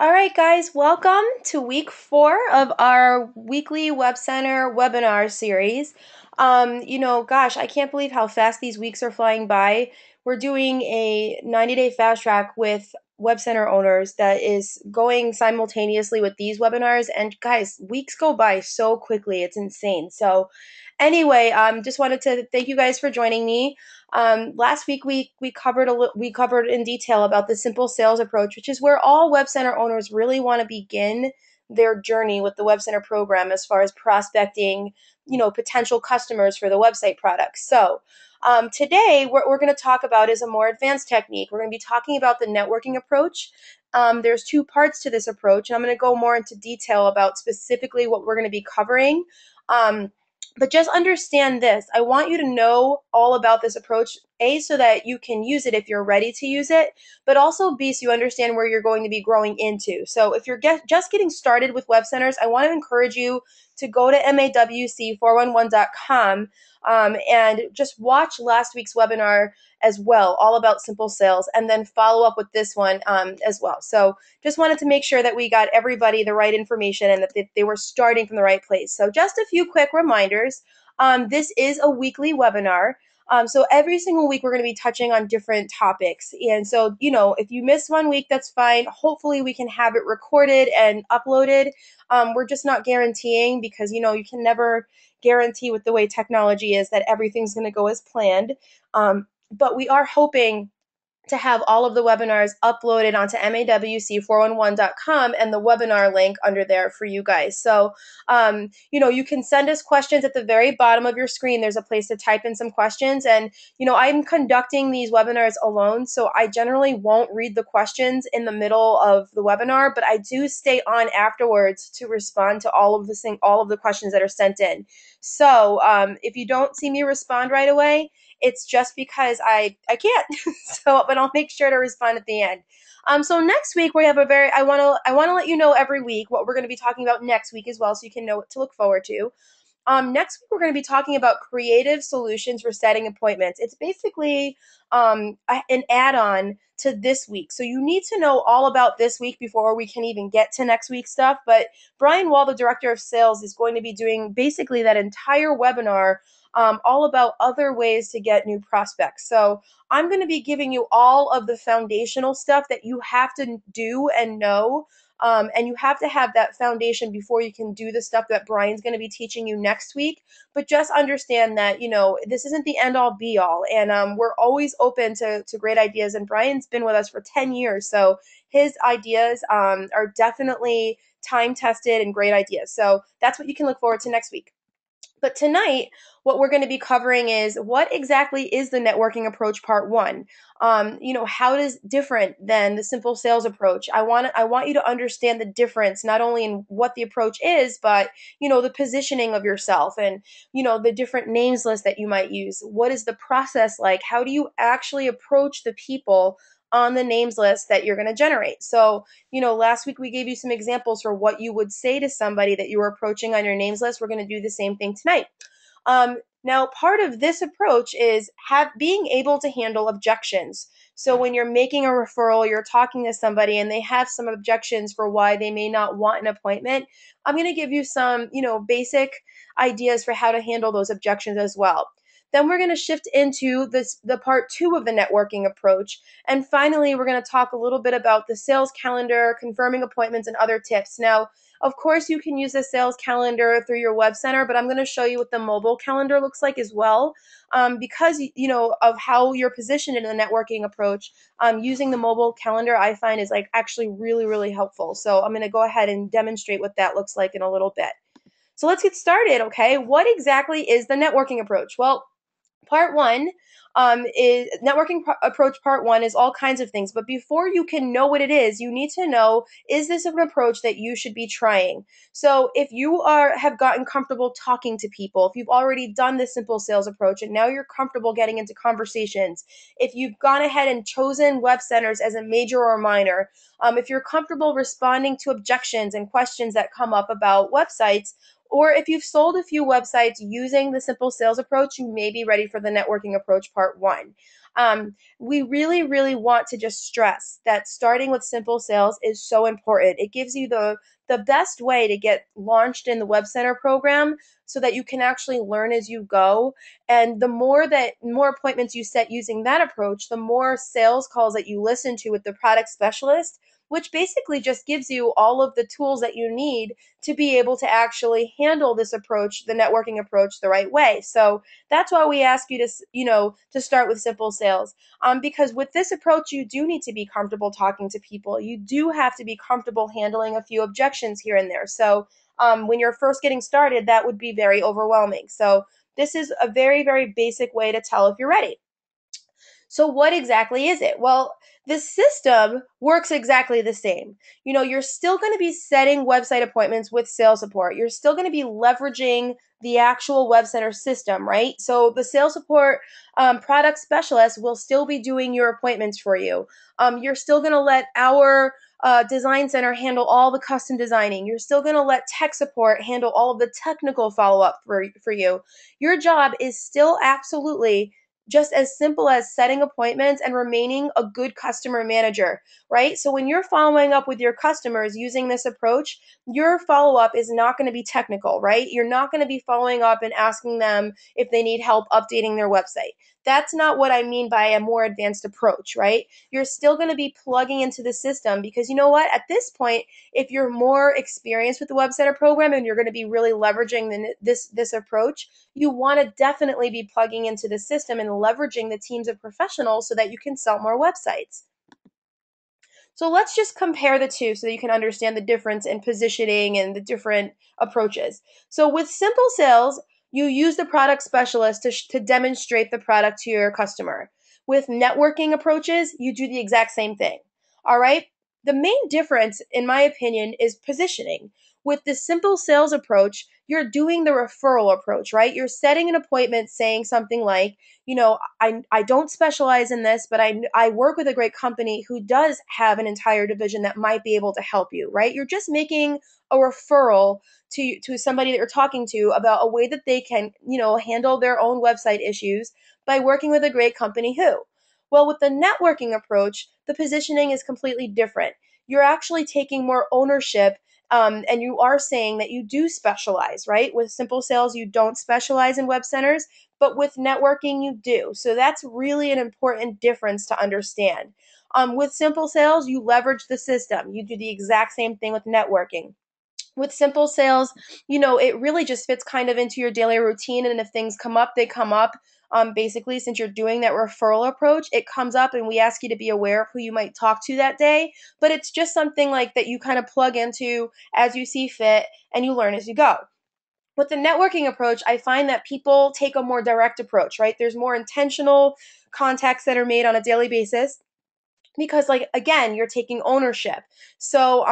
All right, guys, welcome to week 4 of our weekly Web Center webinar series. Gosh, I can't believe how fast these weeks are flying by. We're doing a 90-day fast track with Web Center owners that is going simultaneously with these webinars. And guys, weeks go by so quickly. It's insane. So anyway, just wanted to thank you guys for joining me. Last week we covered in detail about the simple sales approach, which is where all Web Center owners really want to begin their journey with the Web Center program as far as prospecting, potential customers for the website products. So today what we're going to talk about is a more advanced technique. We're going to be talking about the networking approach. There's 2 parts to this approach, and I'm going to go more into detail about specifically what we're going to be covering. But just understand this. I want you to know all about this approach, A, so that you can use it if you're ready to use it, but also B, so you understand where you're going to be growing into. So if you're just getting started with web centers, I want to encourage you to go to mawc411.com and just watch last week's webinar as well, all about simple sales, and then follow up with this one as well. So just wanted to make sure that we got everybody the right information and that they were starting from the right place. So just a few quick reminders. This is a weekly webinar. So every single week we're going to be touching on different topics. And so, if you miss one week, that's fine. Hopefully we can have it recorded and uploaded. We're just not guaranteeing because, you can never guarantee with the way technology is that everything's going to go as planned. But we are hoping to have all of the webinars uploaded onto mawc411.com and the webinar link under there for you guys. So, you can send us questions at the very bottom of your screen. There's a place to type in some questions. And, I'm conducting these webinars alone, so I generally won't read the questions in the middle of the webinar, but I do stay on afterwards to respond to all of the questions that are sent in. So, if you don't see me respond right away, it's just because I can't. But I'll make sure to respond at the end. So next week we have I want to let you know every week what we're going to be talking about next week as well, so you can know what to look forward to. Next week we're going to be talking about creative solutions for setting appointments. It's basically an add-on to this week. So you need to know all about this week before we can even get to next week's stuff. But Brian Wall, the director of sales, is going to be doing basically that entire webinar all about other ways to get new prospects. So I'm going to be giving you all of the foundational stuff that you have to do and know. And you have to have that foundation before you can do the stuff that Brian's going to be teaching you next week. But just understand that, this isn't the end all be all. And we're always open to great ideas. And Brian's been with us for 10 years. So his ideas are definitely time tested and great ideas. So that's what you can look forward to next week. But tonight, what we're going to be covering is what exactly is the networking approach part 1. How it is different than the simple sales approach. I want you to understand the difference, not only in what the approach is, but, the positioning of yourself and, the different names list that you might use. What is the process like? How do you actually approach the people on the names list that you're going to generate? So, last week we gave you some examples for what you would say to somebody that you were approaching on your names list. We're going to do the same thing tonight. Now, part of this approach is being able to handle objections. So when you're making a referral, you're talking to somebody and they have some objections for why they may not want an appointment. I'm going to give you some, basic ideas for how to handle those objections as well. Then we're going to shift into the part 2 of the networking approach. And finally, we're going to talk a little bit about the sales calendar, confirming appointments, and other tips. Now, of course, you can use the sales calendar through your web center, but I'm going to show you what the mobile calendar looks like as well. Because, of how you're positioned in the networking approach, using the mobile calendar I find is actually really, really helpful. So I'm going to go ahead and demonstrate what that looks like in a little bit. So let's get started, okay? What exactly is the networking approach? Well, part 1 is networking approach. Part 1 is all kinds of things, but before you can know what it is, you need to know, is this an approach that you should be trying? So if you have gotten comfortable talking to people, if you've already done the simple sales approach and now you're comfortable getting into conversations, if you've gone ahead and chosen web centers as a major or minor, if you're comfortable responding to objections and questions that come up about websites, or if you've sold a few websites using the simple sales approach, you may be ready for the networking approach part one. We really, really want to just stress that starting with simple sales is so important. It gives you the best way to get launched in the Web Center program so that you can actually learn as you go. And the more appointments you set using that approach, the more sales calls that you listen to with the product specialist, which basically just gives you all of the tools that you need to be able to actually handle this approach, the networking approach, the right way. So that's why we ask you to, to start with simple sales. Because with this approach, you do need to be comfortable talking to people. You do have to be comfortable handling a few objections here and there. So when you're first getting started, that would be very overwhelming. So this is a very, very basic way to tell if you're ready. So what exactly is it? Well, the system works exactly the same. You're still going to be setting website appointments with sales support. You're still going to be leveraging the actual web center system, right? So the sales support product specialist will still be doing your appointments for you. You're still going to let our design center handle all the custom designing. You're still going to let tech support handle all of the technical follow-up for you. Your job is still absolutely just as simple as setting appointments and remaining a good customer manager, right? So when you're following up with your customers using this approach, your follow up is not going to be technical, right? You're not going to be following up and asking them if they need help updating their website. That's not what I mean by a more advanced approach, right? You're still going to be plugging into the system because you know what? At this point, if you're more experienced with the Web Center program and you're going to be really leveraging this approach, you want to definitely be plugging into the system and leveraging the teams of professionals so that you can sell more websites. So let's just compare the two so that you can understand the difference in positioning and the different approaches. So with simple sales, you use the product specialist to demonstrate the product to your customer. With networking approaches, you do the exact same thing. All right? The main difference, in my opinion, is positioning. With the simple sales approach, you're doing the referral approach, right? You're setting an appointment saying something like, I don't specialize in this, but I work with a great company who does have an entire division that might be able to help you, right? You're just making a referral to somebody that you're talking to about a way that they can, handle their own website issues by working with a great company who. Well, with the networking approach, the positioning is completely different. You're actually taking more ownership and you are saying that you do specialize, right? With simple sales, you don't specialize in web centers, but with networking, you do. So that's really an important difference to understand. With simple sales, you leverage the system. You do the exact same thing with networking. With simple sales, it really just fits kind of into your daily routine. And if things come up, they come up. Basically, since you're doing that referral approach, it comes up and we ask you to be aware of who you might talk to that day. But it's just something like that you kind of plug into as you see fit and you learn as you go. With the networking approach, I find that people take a more direct approach, right? There's more intentional contacts that are made on a daily basis because like again you're taking ownership. So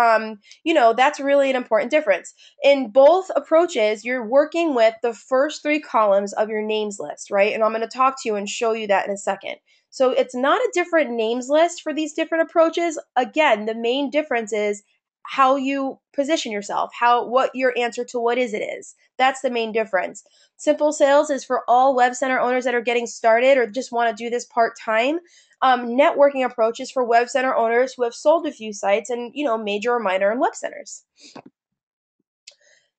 that's really an important difference. In both approaches, you're working with the first three columns of your names list, right? And I'm going to talk to you and show you that in a second. So it's not a different names list for these different approaches. Again, the main difference is how you position yourself, what your answer to what is. That's the main difference. Simple sales is for all web center owners that are getting started or just want to do this part-time. Networking approaches for web center owners who have sold a few sites and, major or minor in web centers.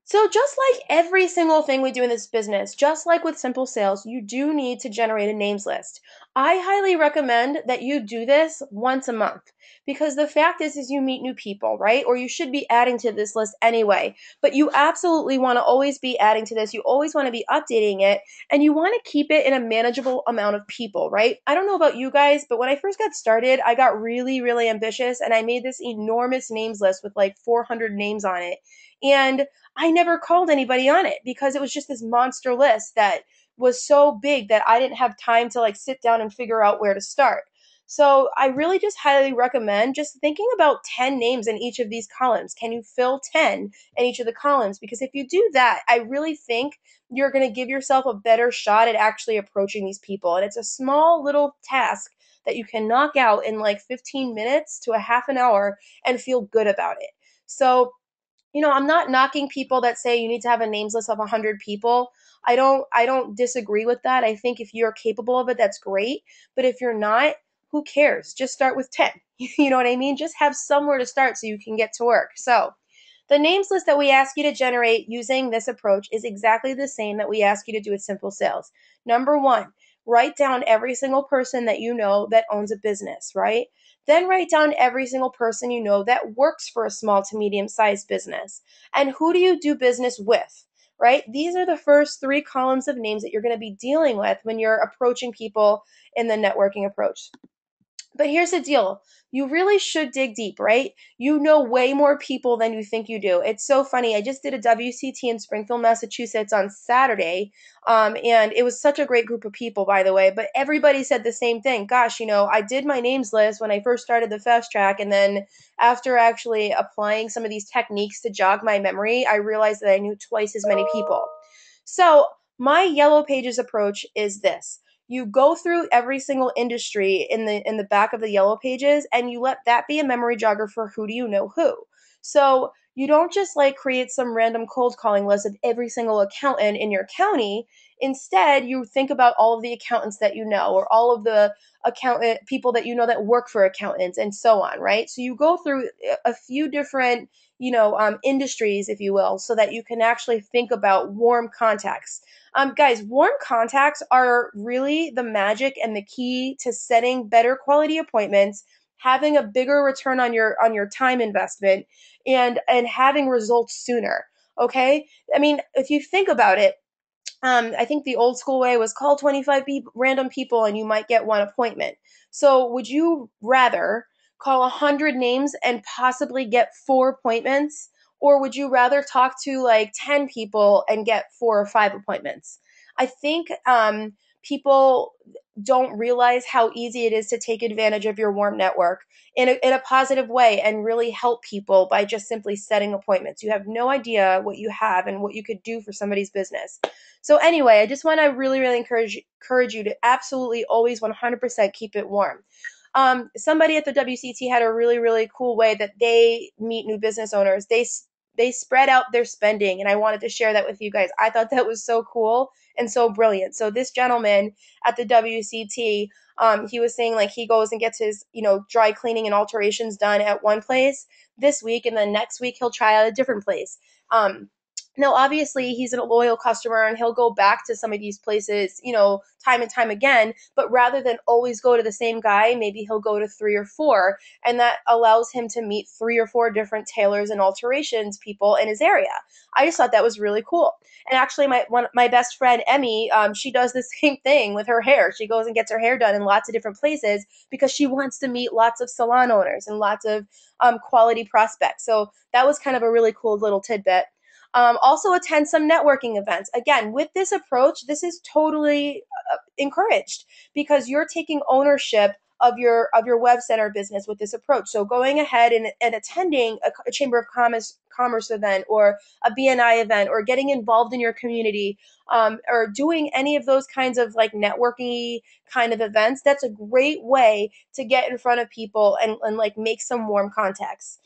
So just like every single thing we do in this business, just like with simple sales, you do need to generate a names list. I highly recommend that you do this once a month because the fact is you meet new people, right? Or you should be adding to this list anyway, but you absolutely want to always be adding to this. You always want to be updating it and you want to keep it in a manageable amount of people, right? I don't know about you guys, but when I first got started, I got really, really ambitious and I made this enormous names list with like 400 names on it. And I never called anybody on it because it was just this monster list that was so big that I didn't have time to like sit down and figure out where to start. So I really just highly recommend just thinking about 10 names in each of these columns. Can you fill 10 in each of the columns? Because if you do that, I really think you're going to give yourself a better shot at actually approaching these people. And it's a small little task that you can knock out in like 15 minutes to a half an hour and feel good about it. So I'm not knocking people that say you need to have a names list of 100 people. I don't disagree with that. I think if you're capable of it, that's great. But if you're not, who cares? Just start with 10. You know what I mean? Just have somewhere to start so you can get to work. So, the names list that we ask you to generate using this approach is exactly the same that we ask you to do with simple sales. Number 1, write down every single person that you know that owns a business, right? Then write down every single person you know that works for a small to medium sized business. And who do you do business with? Right? These are the first 3 columns of names that you're going to be dealing with when you're approaching people in the networking approach. But here's the deal. You really should dig deep, right? You know way more people than you think you do. It's so funny. I just did a WCT in Springfield, Massachusetts on Saturday. And it was such a great group of people, by the way. But everybody said the same thing. Gosh, I did my names list when I first started the fast track. And then after actually applying some of these techniques to jog my memory, I realized that I knew twice as many people. So my yellow pages approach is this. You go through every single industry in the back of the yellow pages, and you let that be a memory jogger for who do you know who. So you don't just like create some random cold calling list of every single accountant in your county. Instead, you think about all of the accountants that you know, or all of the accountant people that you know that work for accountants, and so on, right? So you go through a few different industries, if you will, so that you can actually think about warm contacts. Guys, warm contacts are really the magic and the key to setting better quality appointments, having a bigger return on your time investment, and having results sooner. Okay, I mean, if you think about it, I think the old school way was call 25 random people and you might get one appointment. So would you rather call 100 names and possibly get 4 appointments? Or would you rather talk to like 10 people and get 4 or 5 appointments? I think people don't realize how easy it is to take advantage of your warm network in a positive way and really help people by just simply setting appointments. You have no idea what you have and what you could do for somebody's business. So anyway, I just want to really, really encourage you to absolutely always 100% keep it warm. Somebody at the WCT had a really, really cool way that they meet new business owners. They spread out their spending, and I wanted to share that with you guys. I thought that was so cool and so brilliant. So this gentleman at the WCT, he was saying like he goes and gets his dry cleaning and alterations done at one place this week, and then next week he'll try out a different place. Now, obviously, he's a loyal customer and he'll go back to some of these places, time and time again. But rather than always go to the same guy, maybe he'll go to 3 or 4. And that allows him to meet 3 or 4 different tailors and alterations people in his area. I just thought that was really cool. And actually, my best friend, Emmy, she does the same thing with her hair. She goes and gets her hair done in lots of different places because she wants to meet lots of salon owners and lots of quality prospects. So that was kind of a really cool little tidbit. Also attend some networking events. Again, with this approach, this is totally encouraged because you're taking ownership of your web center business with this approach. So going ahead and attending a Chamber of Commerce event or a BNI event or getting involved in your community or doing any of those kinds of like networking kind of events, that's a great way to get in front of people and like make some warm contacts.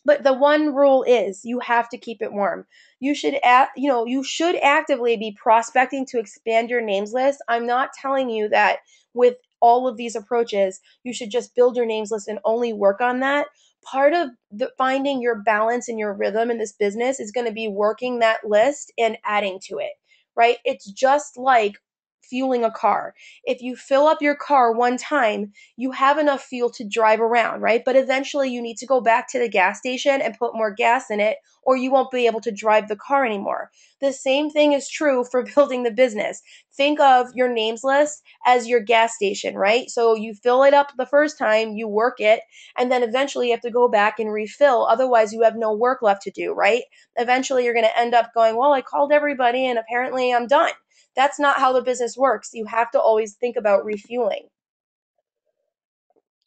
But the one rule is you have to keep it warm. You should actively be prospecting to expand your names list. I'm not telling you that with all of these approaches, you should just build your names list and only work on that. Part of finding your balance and your rhythm in this business is going to be working that list and adding to it, right? It's just like fueling a car. If you fill up your car one time, you have enough fuel to drive around, right? But eventually you need to go back to the gas station and put more gas in it, or you won't be able to drive the car anymore. The same thing is true for building the business. Think of your names list as your gas station, right? So you fill it up the first time, you work it, and then eventually you have to go back and refill. Otherwise, you have no work left to do, right? Eventually, you're going to end up going, well, I called everybody and apparently I'm done. That's not how the business works. You have to always think about refueling.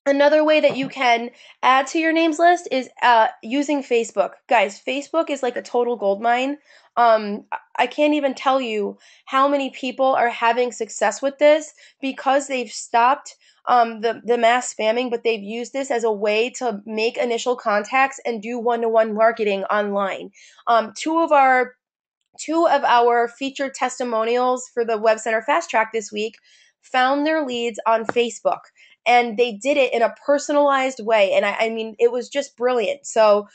Another way that you can add to your names list is using Facebook. Guys, Facebook is like a total gold mine. I can't even tell you how many people are having success with this because they've stopped the mass spamming, but they've used this as a way to make initial contacts and do one-to-one marketing online. Two of our featured testimonials for the Web Center Fast Track this week found their leads on Facebook. And they did it in a personalized way. And I mean, it was just brilliant. So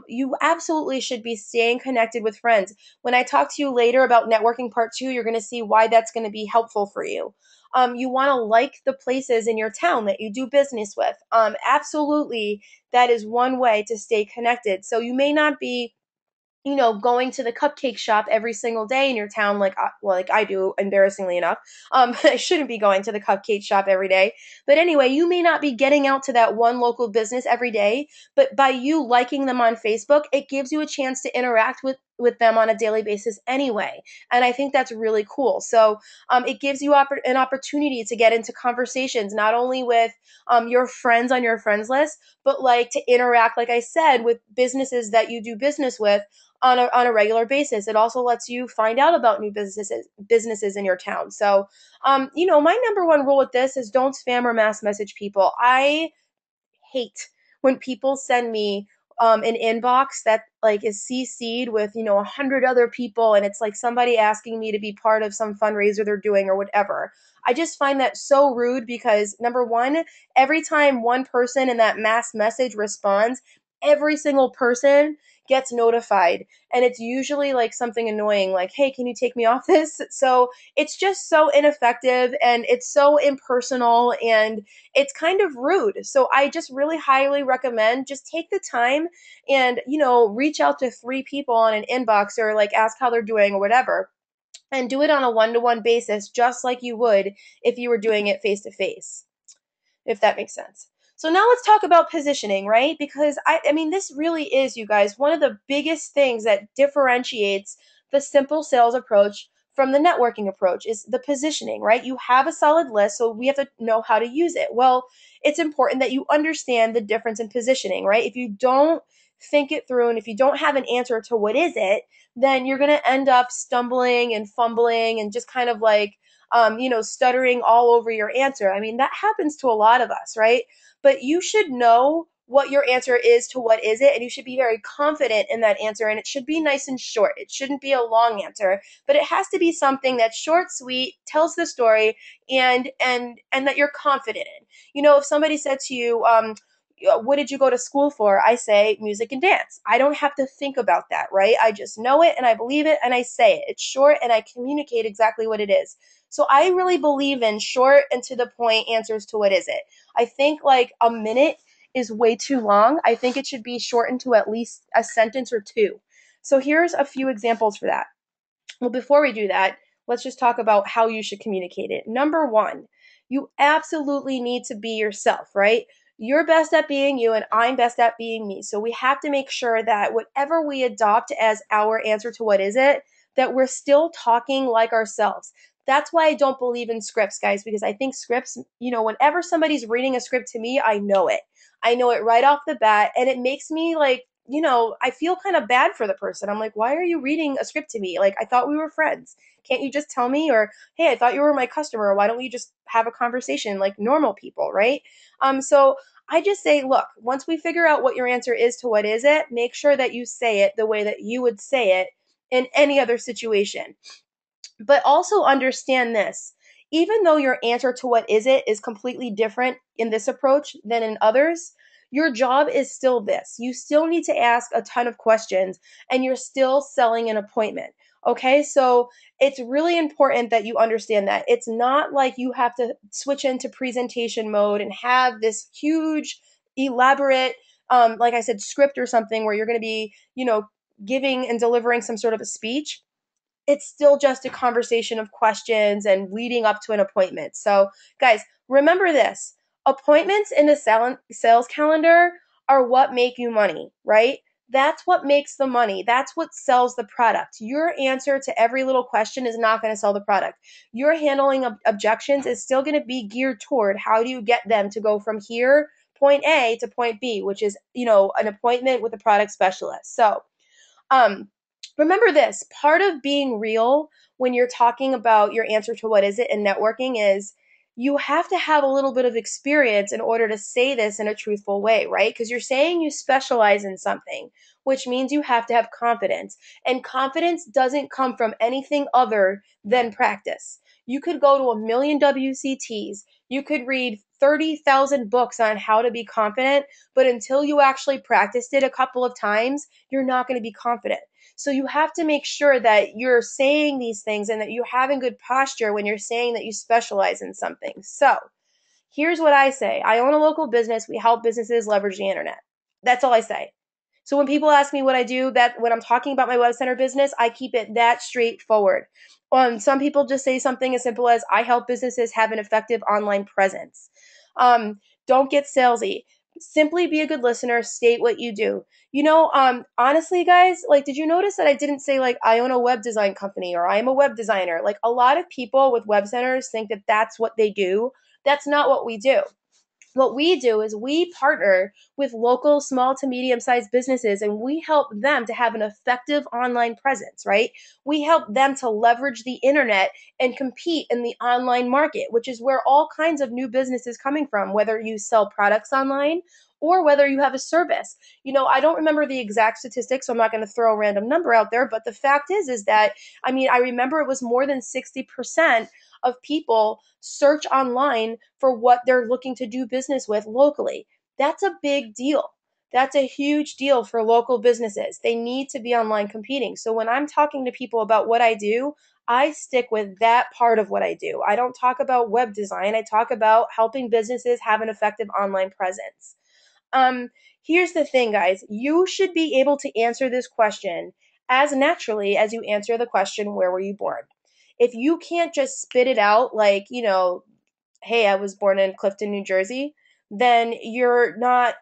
you absolutely should be staying connected with friends. When I talk to you later about networking part 2, you're going to see why that's going to be helpful for you. You want to like the places in your town that you do business with. Absolutely, that is one way to stay connected. So you may not be going to the cupcake shop every single day in your town, like I do, embarrassingly enough. I shouldn't be going to the cupcake shop every day. But anyway, you may not be getting out to that one local business every day, but by you liking them on Facebook, it gives you a chance to interact with them on a daily basis anyway. And I think that's really cool. So it gives you an opportunity to get into conversations, not only with your friends on your friends list, but like to interact, like I said, with businesses that you do business with on a regular basis. It also lets you find out about new businesses in your town. So, my number one rule with this is don't spam or mass message people. I hate when people send me an inbox that like is CC'd with 100 other people, and it's like somebody asking me to be part of some fundraiser they're doing or whatever. I just find that so rude because number one, every time one person in that mass message responds, every single person gets notified, and it's usually like something annoying like, hey, can you take me off this? So it's just so ineffective and it's so impersonal and it's kind of rude. So I just really highly recommend just take the time and, reach out to 3 people on an inbox or like ask how they're doing or whatever. And do it on a one-to-one basis, just like you would if you were doing it face to face, if that makes sense. So now let's talk about positioning, right? Because I mean, this really is, you guys, one of the biggest things that differentiates the simple sales approach from the networking approach is the positioning, right? You have a solid list, so we have to know how to use it. Well, it's important that you understand the difference in positioning, right? If you don't think it through and if you don't have an answer to what is it, then you're going to end up stumbling and fumbling and just kind of like stuttering all over your answer. I mean, that happens to a lot of us, right? But you should know what your answer is to what is it, and you should be very confident in that answer, and it should be nice and short. It shouldn't be a long answer, but it has to be something that's short, sweet, tells the story, and that you're confident in. If somebody said to you, what did you go to school for? I say music and dance. I don't have to think about that, right? I just know it and I believe it and I say it. It's short and I communicate exactly what it is. So I really believe in short and to the point answers to what is it. I think like a minute is way too long. I think it should be shortened to at least a sentence or two. So here's a few examples for that. Well, before we do that, let's just talk about how you should communicate it. Number one, you absolutely need to be yourself, right? You're best at being you, and I'm best at being me. So we have to make sure that whatever we adopt as our answer to what is it, that we're still talking like ourselves. That's why I don't believe in scripts, guys, because I think scripts, whenever somebody's reading a script to me, I know it. I know it right off the bat, and it makes me like, I feel kind of bad for the person. I'm like, why are you reading a script to me? Like, I thought we were friends. Can't you just tell me? Or, hey, I thought you were my customer. Why don't we just have a conversation like normal people, right? So I just say, look, once we figure out what your answer is to what is it, make sure that you say it the way that you would say it in any other situation. But also understand this. Even though your answer to what is it is completely different in this approach than in others, your job is still this. You still need to ask a ton of questions and you're still selling an appointment. Okay, so it's really important that you understand that. It's not like you have to switch into presentation mode and have this huge, elaborate, like I said, script or something where you're going to be, giving and delivering some sort of a speech. It's still just a conversation of questions and leading up to an appointment. So, guys, remember this. Appointments in the sales calendar are what make you money, right? That's what makes the money. That's what sells the product. Your answer to every little question is not going to sell the product. Your handling of objections is still going to be geared toward how do you get them to go from here, point A, to point B, which is, an appointment with a product specialist. So, um, Remember this, part of being real when you're talking about your answer to what is it in networking is you have to have a little bit of experience in order to say this in a truthful way, right? Because you're saying you specialize in something, which means you have to have confidence. And confidence doesn't come from anything other than practice. You could go to a million WCTs, you could read 30,000 books on how to be confident, but until you actually practiced it a couple of times, you're not going to be confident. So you have to make sure that you're saying these things and that you're having good posture when you're saying that you specialize in something. So here's what I say. I own a local business. We help businesses leverage the internet. That's all I say. So when people ask me what I do, that when I'm talking about my web center business, I keep it that straightforward. Some people just say something as simple as I help businesses have an effective online presence. Don't get salesy. Simply be a good listener. State what you do. Honestly, guys, like, did you notice that I didn't say like I own a web design company or I am a web designer? Like a lot of people with web centers think that that's what they do. That's not what we do. What we do is we partner with local small to medium sized businesses and we help them to have an effective online presence, right? We help them to leverage the internet and compete in the online market, which is where all kinds of new business is coming from, whether you sell products online or whether you have a service. I don't remember the exact statistics, so I'm not going to throw a random number out there, but the fact is that, I remember it was more than 60% of people search online for what they're looking to do business with locally. That's a big deal. That's a huge deal for local businesses. They need to be online competing. So when I'm talking to people about what I do, I stick with that part of what I do. I don't talk about web design. I talk about helping businesses have an effective online presence. Um, Here's the thing, guys. You should be able to answer this question as naturally as you answer the question, where were you born? If you can't just spit it out like, hey, I was born in Clifton, New Jersey, then you're not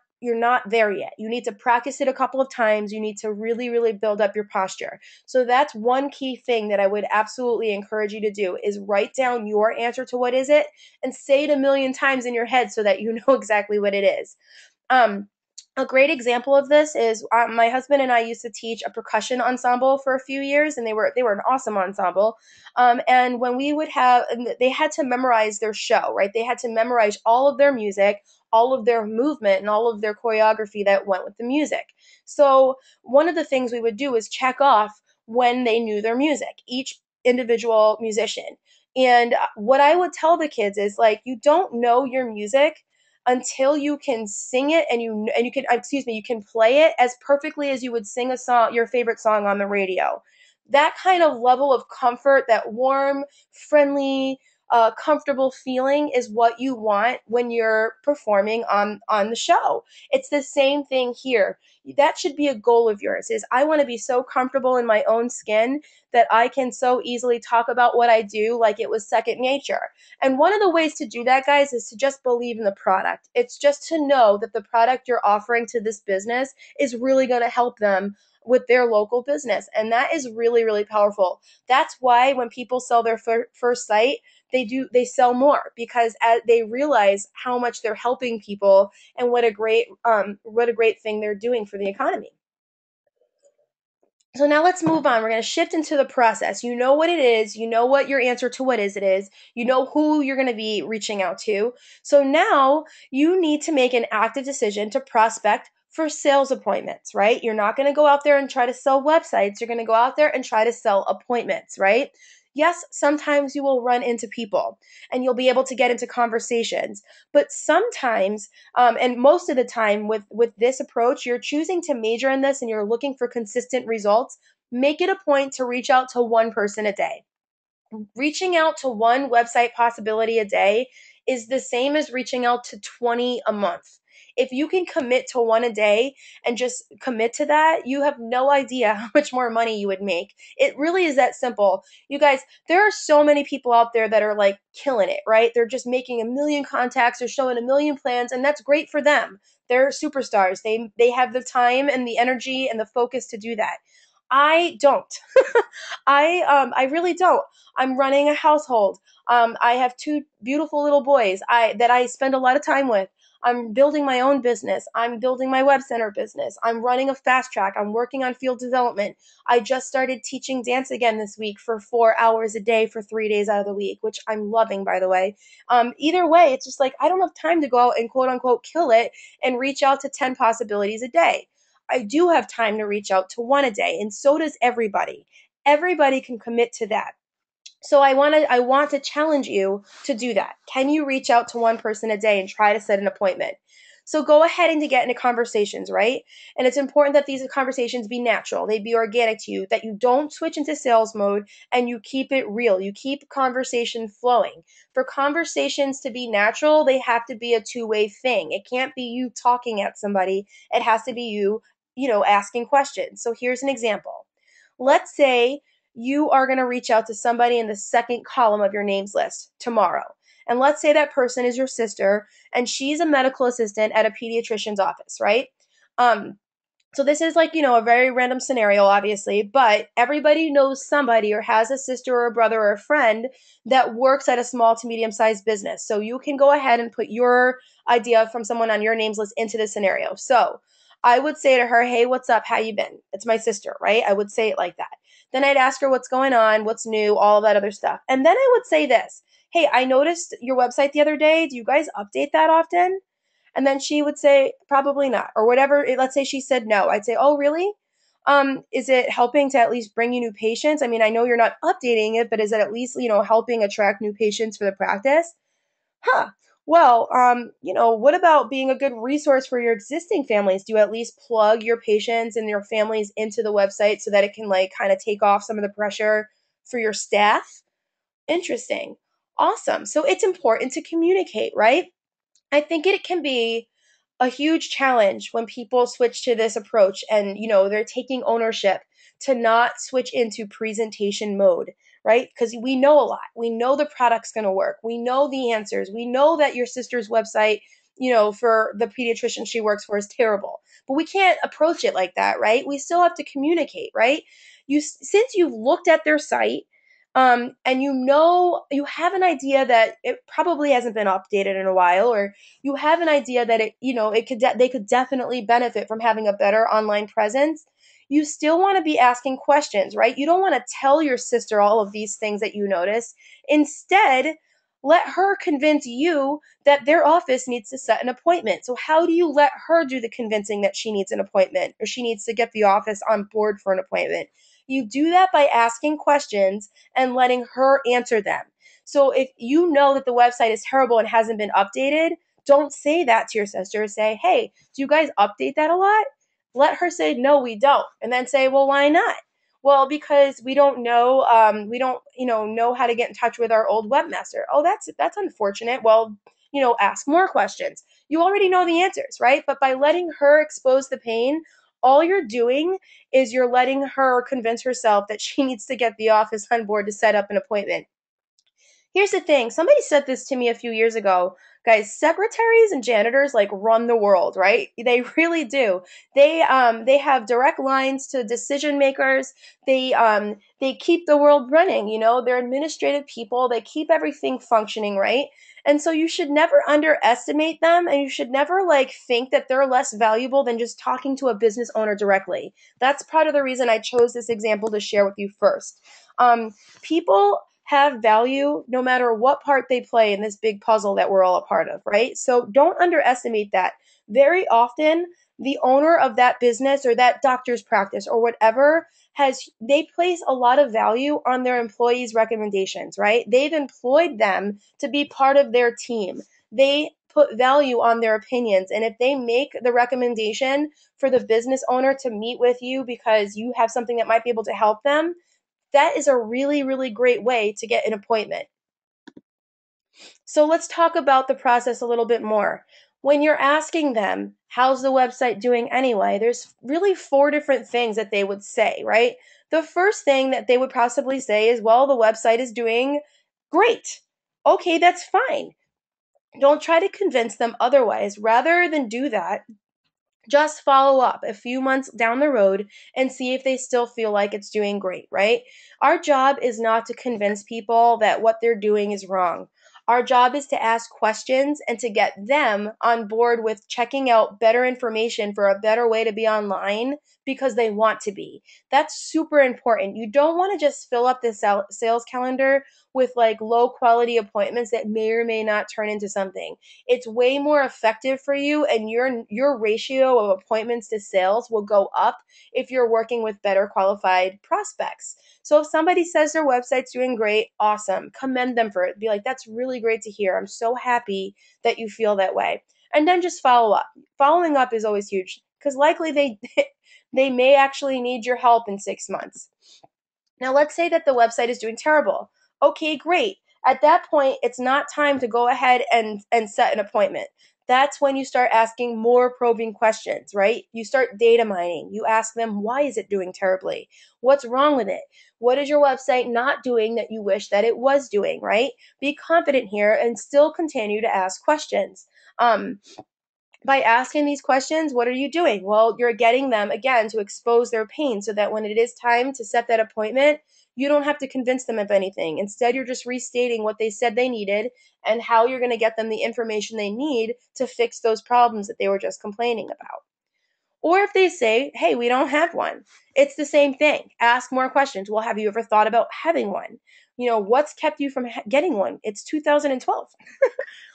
there yet. You need to practice it a couple of times. You need to really, really build up your posture. So that's one key thing that I would absolutely encourage you to do is write down your answer to what is it and say it a million times in your head so that you know exactly what it is. Um, a great example of this is my husband and I used to teach a percussion ensemble for a few years, and they were an awesome ensemble. And when we would have, and they had to memorize their show, right? They had to memorize all of their music, all of their movement, and all of their choreography that went with the music. So one of the things we would do is check off when they knew their music, each individual musician. And what I would tell the kids is like, you don't know your music until you can sing it and you can you can play it as perfectly as you would sing a song, your favorite song on the radio. That kind of level of comfort, that warm, friendly, comfortable feeling is what you want when you're performing on the show. It's the same thing here. That should be a goal of yours, is I want to be so comfortable in my own skin that I can so easily talk about what I do like it was second nature. And one of the ways to do that, guys, is to just believe in the product. It's just to know that the product you're offering to this business is really going to help them with their local business. And that is really, really powerful. That's why when people sell their first site, they sell more, because they realize how much they're helping people and what a great thing they're doing for the economy. So now let's move on. We're going to shift into the process. You know what it is. You know what your answer to what is it is. You know who you're going to be reaching out to. So now you need to make an active decision to prospect for sales appointments, right? You're not going to go out there and try to sell websites. You're going to go out there and try to sell appointments, right? Yes, sometimes you will run into people and you'll be able to get into conversations, but sometimes and most of the time with this approach, you're choosing to major in this and you're looking for consistent results. Make it a point to reach out to one person a day. Reaching out to one website possibility a day is the same as reaching out to 20 a month. If you can commit to one a day and just commit to that, you have no idea how much more money you would make. It really is that simple. You guys, there are so many people out there that are like killing it, right? They're just making a million contacts, they're showing a million plans, and that's great for them. They're superstars. They have the time and the energy and the focus to do that. I don't. I really don't. I'm running a household. I have two beautiful little boys that I spend a lot of time with. I'm building my own business. I'm building my web center business. I'm running a fast track. I'm working on field development. I just started teaching dance again this week for 4 hours a day for 3 days out of the week, which I'm loving, by the way. Either way, it's just like I don't have time to go out and quote unquote kill it and reach out to 10 possibilities a day. I do have time to reach out to one a day, and so does everybody. Everybody can commit to that. So I want to challenge you to do that. Can you reach out to one person a day and try to set an appointment? So go ahead and to get into conversations, right? And it's important that these conversations be natural, they be organic to you, that you don't switch into sales mode and you keep it real. You keep conversation flowing. For conversations to be natural, they have to be a two-way thing. It can't be you talking at somebody. It has to be you asking questions. So here's an example. Let's say you are going to reach out to somebody in the second column of your names list tomorrow. And let's say that person is your sister and she's a medical assistant at a pediatrician's office, right? Um, so this is like, a very random scenario, obviously, but everybody knows somebody or has a sister or a brother or a friend that works at a small to medium sized business. So you can go ahead and put your idea from someone on your names list into the scenario. So I would say to her, hey, what's up? How you been? It's my sister, right? I would say it like that. Then I'd ask her what's going on, what's new, all of that other stuff. And then I would say this, hey, I noticed your website the other day. Do you guys update that often? And then she would say, probably not, or whatever. Let's say she said no. I'd say, oh, really? Is it helping to at least bring you new patients? I mean, I know you're not updating it, but is it at least, helping attract new patients for the practice? Huh. Well, what about being a good resource for your existing families? Do you at least plug your patients and your families into the website so that it can like kind of take off some of the pressure for your staff? Interesting. Awesome. So it's important to communicate, right? I think it can be a huge challenge when people switch to this approach and they're taking ownership to not switch into presentation mode, right? Because we know a lot. We know the product's going to work. We know the answers. We know that your sister's website, for the pediatrician she works for is terrible. But we can't approach it like that, right? We still have to communicate, right? Since you've looked at their site, and you have an idea that it probably hasn't been updated in a while, or you have an idea that they could definitely benefit from having a better online presence. You still want to be asking questions, right? You don't want to tell your sister all of these things that you notice. Instead, let her convince you that their office needs to set an appointment. So how do you let her do the convincing that she needs an appointment or she needs to get the office on board for an appointment? You do that by asking questions and letting her answer them. So if you know that the website is terrible and hasn't been updated, don't say that to your sister. Say, hey, do you guys update that a lot? Let her say, no, we don't. And then say, well, why not? Well, because we don't know, know how to get in touch with our old webmaster. Oh, that's unfortunate. Well, ask more questions. You already know the answers, right? But by letting her expose the pain, all you're doing is you're letting her convince herself that she needs to get the office on board to set up an appointment. Here's the thing. Somebody said this to me a few years ago. Guys, secretaries and janitors like run the world, right? They really do. They have direct lines to decision makers. They keep the world running, They're administrative people. They keep everything functioning, right? And so you should never underestimate them, and you should never like think that they're less valuable than just talking to a business owner directly. That's part of the reason I chose this example to share with you first. People have value no matter what part they play in this big puzzle that we're all a part of, right? So don't underestimate that. Very often, the owner of that business or that doctor's practice or whatever they place a lot of value on their employees' recommendations, right? They've employed them to be part of their team. They put value on their opinions. And if they make the recommendation for the business owner to meet with you because you have something that might be able to help them, that is a really, really great way to get an appointment. So let's talk about the process a little bit more. When you're asking them, how's the website doing anyway? There's really 4 different things that they would say, right? The first thing that they would possibly say is, well, the website is doing great. Okay, that's fine. Don't try to convince them otherwise. Rather than do that, Just follow up a few months down the road and see if they still feel like it's doing great, right? Our job is not to convince people that what they're doing is wrong. Our job is to ask questions and to get them on board with checking out better information for a better way to be online because they want to be. That's super important. You don't want to just fill up this sales calendar with like low quality appointments that may or may not turn into something. It's way more effective for you, and your ratio of appointments to sales will go up if you're working with better qualified prospects. So if somebody says their website's doing great, awesome. Commend them for it. Be like, that's really great to hear. I'm so happy that you feel that way. And then just follow up. Following up is always huge because likely they they may actually need your help in 6 months. Now, let's say that the website is doing terrible. Okay, great. At that point, it's not time to go ahead and set an appointment. That's when you start asking more probing questions, right? You start data mining. You ask them, why is it doing terribly? What's wrong with it? What is your website not doing that you wish that it was doing, right? Be confident here and still continue to ask questions. By asking these questions, what are you doing? Well, you're getting them again to expose their pain so that when it is time to set that appointment, you don't have to convince them of anything. Instead, you're just restating what they said they needed and how you're going to get them the information they need to fix those problems that they were just complaining about. Or if they say, hey, we don't have one, it's the same thing. Ask more questions. Well, have you ever thought about having one? What's kept you from getting one? It's 2012.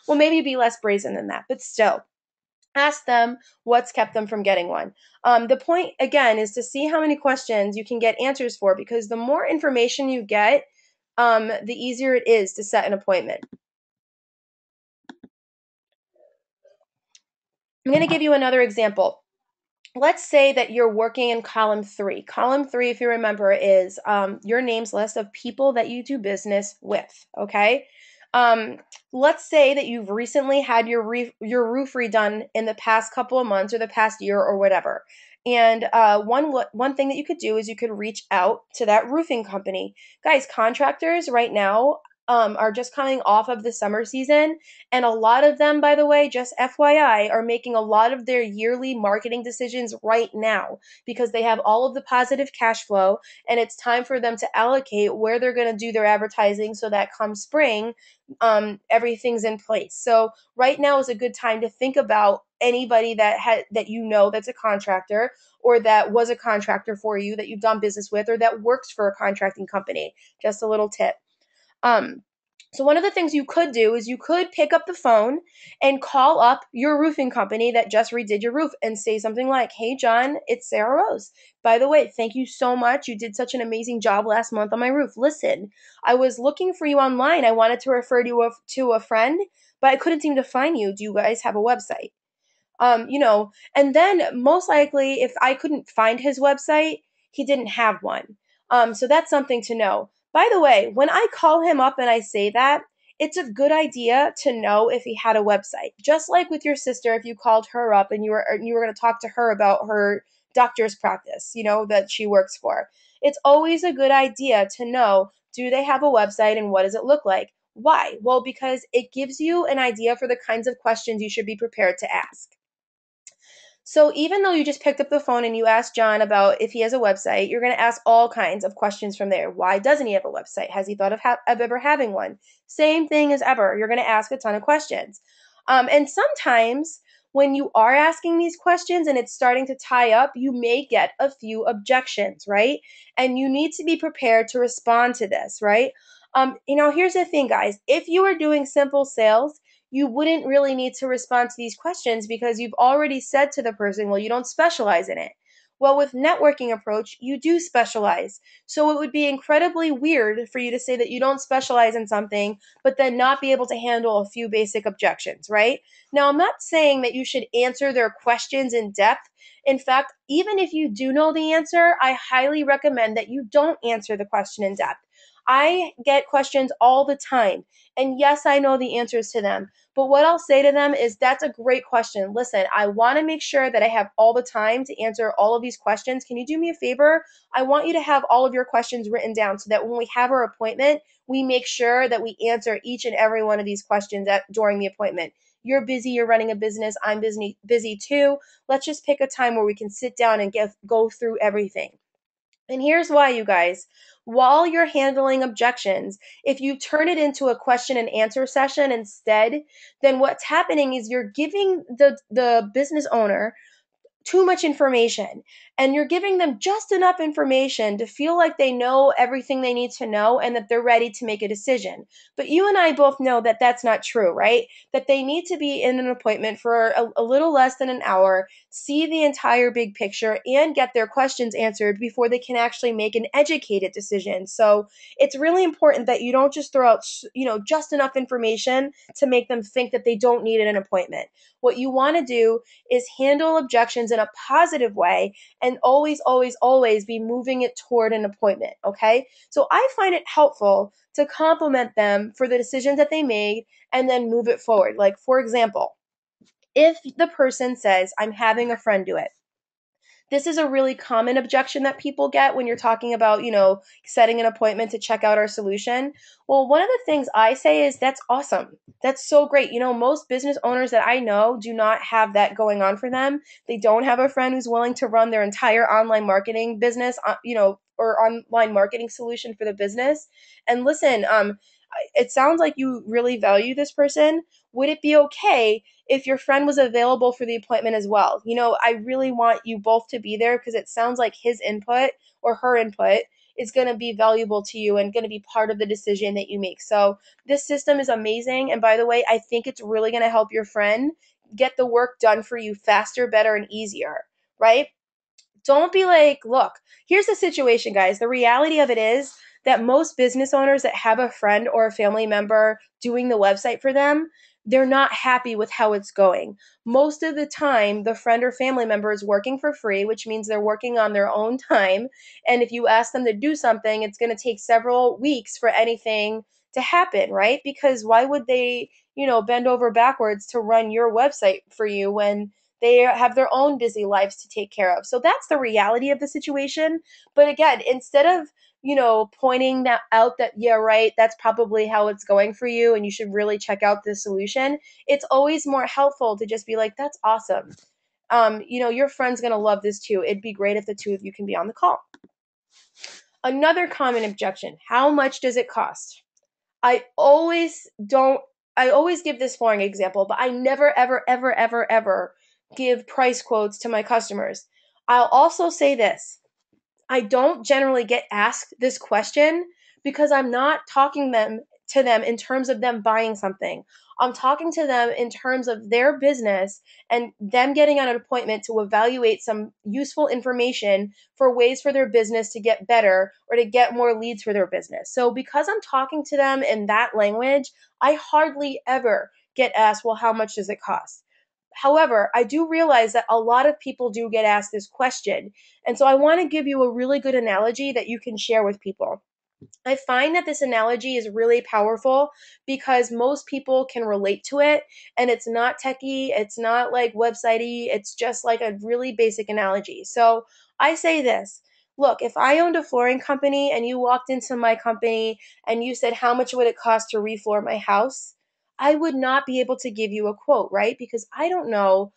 Well, maybe be less brazen than that, but still ask them what's kept them from getting one. The point, again, is to see how many questions you can get answers for because the more information you get, the easier it is to set an appointment. I'm going to give you another example. Let's say that you're working in column 3. Column 3, if you remember, is your names list of people that you do business with, okay? Let's say that you've recently had your roof redone in the past couple of months or the past year or whatever. And one thing that you could do is you could reach out to that roofing company. Guys, contractors right now are just coming off of the summer season. And a lot of them, by the way, just FYI, are making a lot of their yearly marketing decisions right now because they have all of the positive cash flow and it's time for them to allocate where they're going to do their advertising so that come spring, everything's in place. So right now is a good time to think about anybody that that's a contractor or that was a contractor for you that you've done business with or that works for a contracting company. Just a little tip. Um, so one of the things you could do is you could pick up the phone and call up your roofing company that just redid your roof and say something like, "Hey John, it's Sarah Rose. By the way, thank you so much. You did such an amazing job last month on my roof. Listen, I was looking for you online. I wanted to refer you to a friend, but I couldn't seem to find you. Do you guys have a website?" And then most likely, if I couldn't find his website, he didn't have one. So that's something to know. By the way, when I call him up and I say that, it's a good idea to know if he had a website. Just like with your sister, if you called her up and you were going to talk to her about her doctor's practice, that she works for. It's always a good idea to know, do they have a website and what does it look like? Why? Well, because it gives you an idea for the kinds of questions you should be prepared to ask. So even though you just picked up the phone and you asked John about if he has a website, you're going to ask all kinds of questions from there. Why doesn't he have a website? Has he thought of ever having one? Same thing as ever. You're going to ask a ton of questions. And sometimes when you are asking these questions and it's starting to tie up, you may get a few objections, right? And you need to be prepared to respond to this, right? Here's the thing, guys. If you are doing simple sales, you wouldn't really need to respond to these questions because you've already said to the person, well, you don't specialize in it. Well, with networking approach, you do specialize. So it would be incredibly weird for you to say that you don't specialize in something, but then not be able to handle a few basic objections, right? Now, I'm not saying that you should answer their questions in depth. In fact, even if you do know the answer, I highly recommend that you don't answer the question in depth. I get questions all the time. And yes, I know the answers to them. But what I'll say to them is that's a great question. Listen, I want to make sure that I have all the time to answer all of these questions. Can you do me a favor? I want you to have all of your questions written down so that when we have our appointment, we make sure that we answer each and every one of these questions during the appointment. You're busy, you're running a business, I'm busy too. Let's just pick a time where we can sit down and go through everything. And here's why, you guys. While you're handling objections, if you turn it into a question and answer session instead, then what's happening is you're giving the business owner too much information, and you're giving them just enough information to feel like they know everything they need to know and that they're ready to make a decision. But you and I both know that that's not true, right? That they need to be in an appointment for a little less than an hour, see the entire big picture, and get their questions answered before they can actually make an educated decision. So it's really important that you don't just throw out just enough information to make them think that they don't need an appointment. What you want to do is handle objections in a positive way and always, always, always be moving it toward an appointment. Okay. So I find it helpful to compliment them for the decisions that they made and then move it forward. Like, for example, if the person says, I'm having a friend do it. This is a really common objection that people get when you're talking about, setting an appointment to check out our solution. Well, one of the things I say is that's awesome. That's so great. Most business owners that I know do not have that going on for them. They don't have a friend who's willing to run their entire online marketing business, or online marketing solution for the business. And listen, it sounds like you really value this person. Would it be okay if your friend was available for the appointment as well? I really want you both to be there because it sounds like his input or her input is going to be valuable to you and going to be part of the decision that you make. So this system is amazing. And by the way, I think it's really going to help your friend get the work done for you faster, better, and easier, right? Don't be like, look, here's the situation, guys. The reality of it is that most business owners that have a friend or a family member doing the website for them, they're not happy with how it's going. Most of the time, the friend or family member is working for free, which means they're working on their own time. And if you ask them to do something, it's going to take several weeks for anything to happen, right? Because why would they, bend over backwards to run your website for you when they have their own busy lives to take care of? So that's the reality of the situation. But again, instead of, pointing that out that, yeah, right, that's probably how it's going for you and you should really check out this solution, it's always more helpful to just be like, that's awesome. Your friend's going to love this too. It'd be great if the two of you can be on the call. Another common objection: how much does it cost? I always don't, I always give this flooring example, but I never, ever, ever, ever, ever give price quotes to my customers. I'll also say this: I don't generally get asked this question because I'm not talking to them in terms of them buying something. I'm talking to them in terms of their business and them getting on an appointment to evaluate some useful information for ways for their business to get better or to get more leads for their business. So because I'm talking to them in that language, I hardly ever get asked, well, how much does it cost? However, I do realize that a lot of people do get asked this question. And so I want to give you a really good analogy that you can share with people. I find that this analogy is really powerful because most people can relate to it, and it's not techie, it's not like websitey, it's just like a really basic analogy. So I say this: look, if I owned a flooring company and you walked into my company and you said, how much would it cost to refloor my house? I would not be able to give you a quote, right? Because I don't know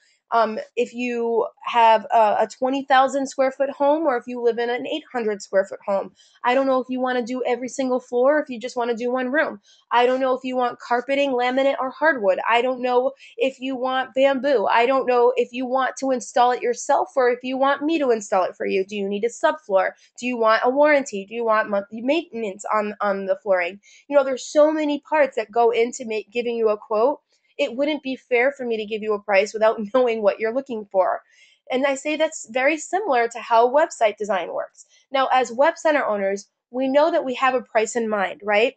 if you have a 20,000 square foot home or if you live in an 800 square foot home. I don't know if you want to do every single floor, or if you just want to do one room. I don't know if you want carpeting, laminate, or hardwood. I don't know if you want bamboo. I don't know if you want to install it yourself or if you want me to install it for you. Do you need a subfloor? Do you want a warranty? Do you want monthly maintenance on the flooring? There's so many parts that go into giving you a quote. It wouldn't be fair for me to give you a price without knowing what you're looking for. And I say that's very similar to how website design works. Now, as web center owners, we know that we have a price in mind, right?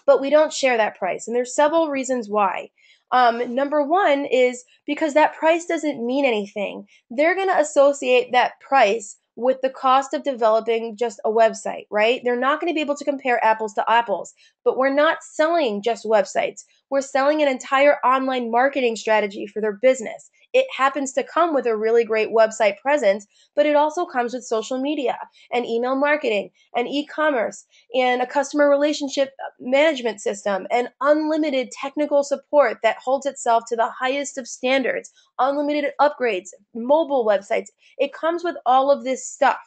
But we don't share that price. And there's several reasons why. Number one is because that price doesn't mean anything. They're going to associate that price with the cost of developing just a website, right? They're not going to be able to compare apples to apples, but we're not selling just websites. We're selling an entire online marketing strategy for their business. It happens to come with a really great website presence, but it also comes with social media and email marketing and e-commerce and a customer relationship management system and unlimited technical support that holds itself to the highest of standards, unlimited upgrades, mobile websites. It comes with all of this stuff,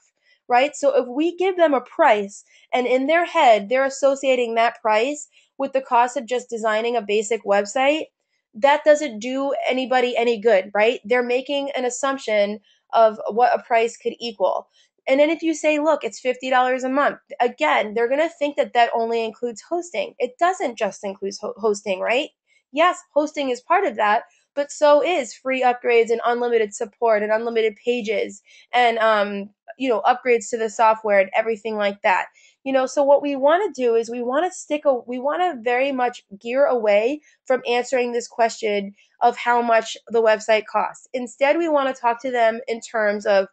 right? So if we give them a price and in their head they're associating that price with the cost of just designing a basic website, that doesn't do anybody any good, right? They're making an assumption of what a price could equal. And then if you say, look, it's $50 a month, again, they're going to think that that only includes hosting. It doesn't just include hosting, right? Yes, hosting is part of that, but so is free upgrades and unlimited support and unlimited pages and upgrades to the software and everything like that. So what we want to do is we want to very much gear away from answering this question of how much the website costs. Instead, we want to talk to them in terms of,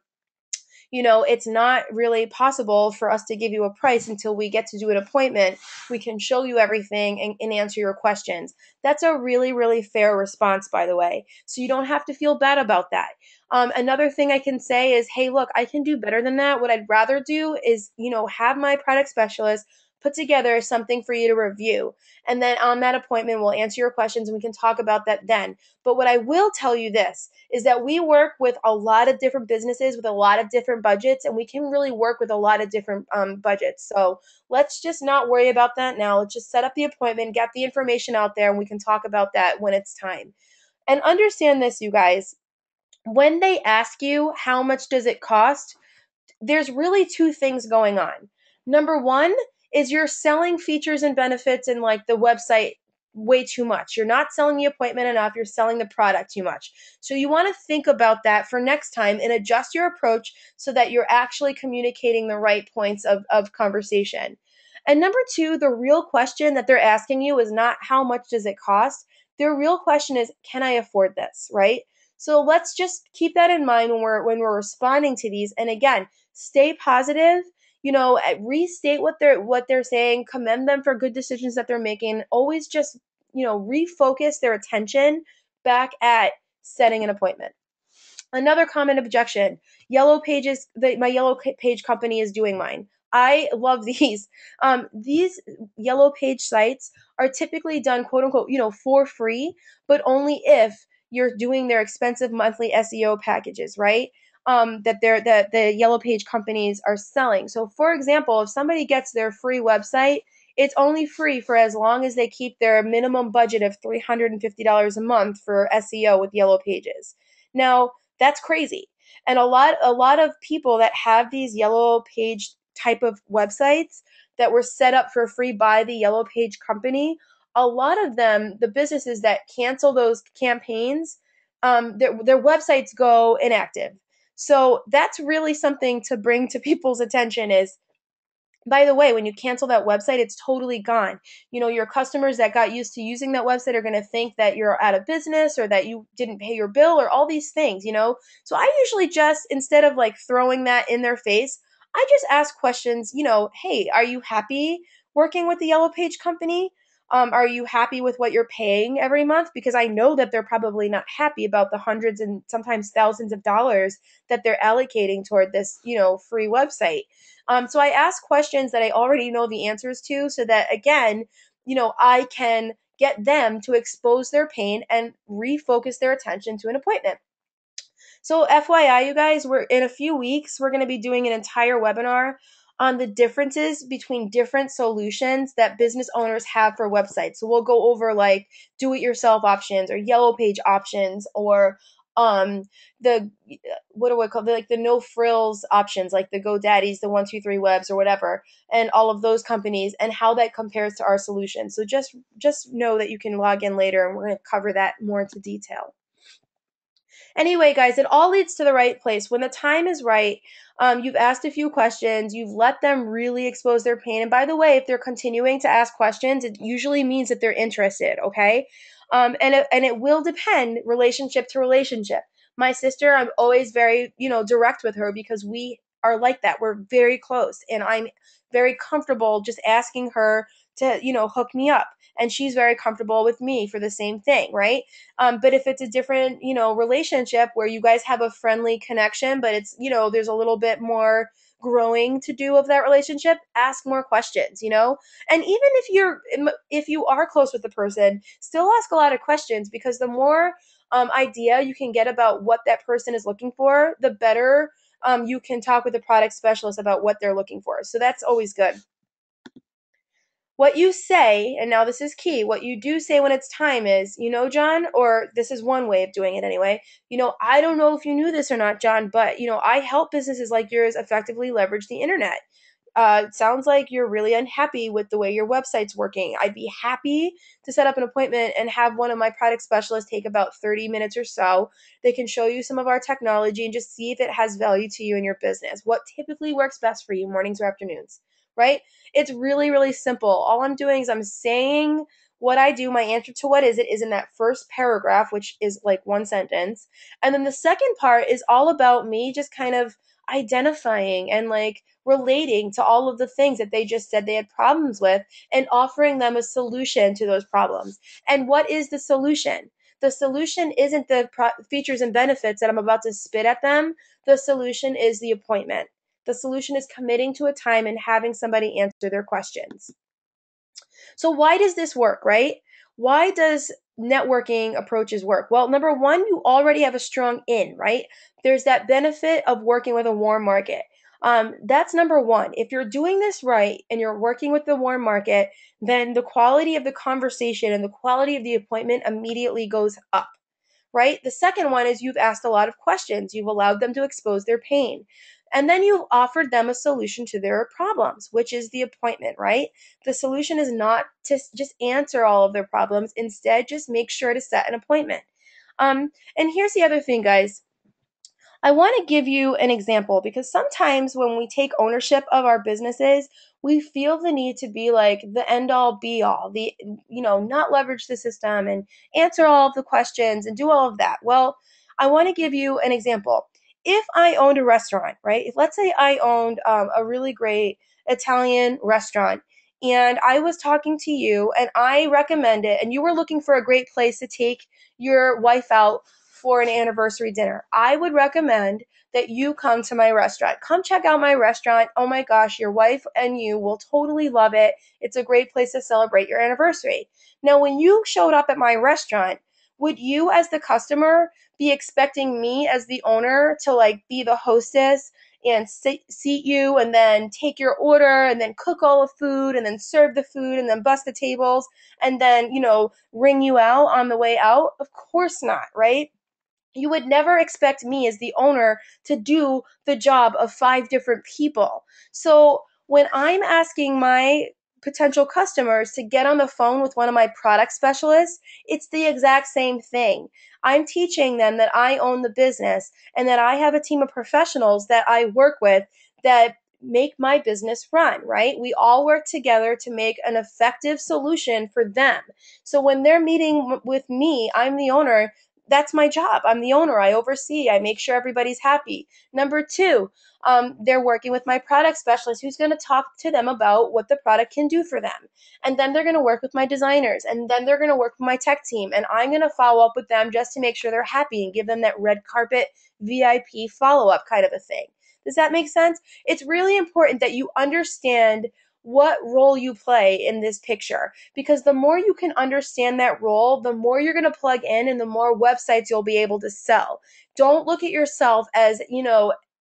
it's not really possible for us to give you a price until we get to do an appointment. We can show you everything and answer your questions. That's a really, really fair response, by the way. So you don't have to feel bad about that. Another thing I can say is, hey, look, I can do better than that. What I'd rather do is, have my product specialist put together something for you to review. And then on that appointment, we'll answer your questions and we can talk about that then. But what I will tell you this is that we work with a lot of different businesses with a lot of different budgets, and we can really work with a lot of different budgets. So let's just not worry about that now. Let's just set up the appointment, get the information out there, and we can talk about that when it's time. And understand this, you guys. When they ask you how much does it cost, there's really two things going on. Number one is you're selling features and benefits in like the website way too much. You're not selling the appointment enough. You're selling the product too much. So you want to think about that for next time and adjust your approach so that you're actually communicating the right points of conversation. And number two, the real question that they're asking you is not how much does it cost? Their real question is, can I afford this, right? So let's just keep that in mind when we're responding to these. And again, stay positive, restate what they're saying, commend them for good decisions that they're making. Always just, refocus their attention back at setting an appointment. Another common objection: yellow pages. My yellow page company is doing mine. I love these. These yellow page sites are typically done, quote unquote, for free, but only if you're doing their expensive monthly SEO packages, right? That the yellow page companies are selling. So, for example, if somebody gets their free website, it's only free for as long as they keep their minimum budget of $350 a month for SEO with yellow pages. Now, that's crazy. And a lot of people that have these yellow page type of websites that were set up for free by the yellow page company, a lot of them, the businesses that cancel those campaigns, their websites go inactive. So that's really something to bring to people's attention is, by the way, when you cancel that website, it's totally gone. Your customers that got used to using that website are going to think that you're out of business or that you didn't pay your bill or all these things. So I usually just, instead of like throwing that in their face, I just ask questions, hey, are you happy working with the Yellow Page company? Are you happy with what you're paying every month? Because I know that they're probably not happy about the hundreds and sometimes thousands of dollars that they're allocating toward this, free website. So I ask questions that I already know the answers to so that, again, I can get them to expose their pain and refocus their attention to an appointment. So FYI, you guys, we're in a few weeks, we're going to be doing an entire webinar on the differences between different solutions that business owners have for websites. So we'll go over like do-it-yourself options or yellow page options or the what do I call like the no frills options like the GoDaddies, the 123Webs or whatever, and all of those companies and how that compares to our solution. So just know that you can log in later and we're going to cover that more into detail. Anyway, guys, it all leads to the right place. When the time is right, you've asked a few questions, you've let them really expose their pain. And by the way, if they're continuing to ask questions, it usually means that they're interested, okay? And it will depend relationship to relationship. My sister, I'm always very, direct with her because we are like that. We're very close, and I'm very comfortable just asking her to, hook me up. And she's very comfortable with me for the same thing, right? But if it's a different, relationship where you guys have a friendly connection, but it's, there's a little bit more growing to do of that relationship, ask more questions, and even if you are close with the person, still ask a lot of questions, because the more idea you can get about what that person is looking for, the better you can talk with the product specialist about what they're looking for. So that's always good. What you say, and now this is key, what you do say when it's time is, John, or this is one way of doing it anyway, I don't know if you knew this or not, John, but, I help businesses like yours effectively leverage the internet. It sounds like you're really unhappy with the way your website's working. I'd be happy to set up an appointment and have one of my product specialists take about 30 minutes or so. They can show you some of our technology and just see if it has value to you and your business. What typically works best for you, mornings or afternoons, right? It's really, really simple. All I'm doing is I'm saying what I do. My answer to what is it is in that first paragraph, which is like one sentence. And then the second part is all about me just kind of identifying and like relating to all of the things that they just said they had problems with and offering them a solution to those problems. And what is the solution? The solution isn't the features and benefits that I'm about to spit at them. The solution is the appointment. The solution is committing to a time and having somebody answer their questions. So why does this work, right? Why does networking approaches work? Well, number one, you already have a strong in, right? There's that benefit of working with a warm market. That's number one. If you're doing this right and you're working with the warm market, then the quality of the conversation and the quality of the appointment immediately goes up, right? The second one is you've asked a lot of questions. You've allowed them to expose their pain. And then you've offered them a solution to their problems, which is the appointment, right? The solution is not to just answer all of their problems. Instead, just make sure to set an appointment. And here's the other thing, guys. I want to give you an example, because sometimes when we take ownership of our businesses, we feel the need to be like the end all be all, not leverage the system and answer all of the questions and do all of that. Well, I want to give you an example. If I owned a restaurant, right? If let's say I owned a really great Italian restaurant, and I was talking to you and I recommend it, and you were looking for a great place to take your wife out for an anniversary dinner, I would recommend that you come to my restaurant. Come check out my restaurant. Oh my gosh, your wife and you will totally love it. It's a great place to celebrate your anniversary. Now, when you showed up at my restaurant, would you as the customer be expecting me as the owner to like be the hostess and seat you and then take your order and then cook all the food and then serve the food and then bust the tables and then, ring you out on the way out? Of course not, right? You would never expect me as the owner to do the job of 5 different people. So when I'm asking my potential customers to get on the phone with one of my product specialists, it's the exact same thing. I'm teaching them that I own the business and that I have a team of professionals that I work with that make my business run, right? We all work together to make an effective solution for them. So when they're meeting with me, I'm the owner. That's my job. I'm the owner. I oversee. I make sure everybody's happy. Number two, they're working with my product specialist who's going to talk to them about what the product can do for them. And then they're going to work with my designers. And then they're going to work with my tech team. And I'm going to follow up with them just to make sure they're happy and give them that red carpet VIP follow-up kind of a thing. Does that make sense? It's really important that you understand what role you play in this picture, because the more you can understand that role, the more you're going to plug in and the more websites you'll be able to sell. Don't look at yourself as,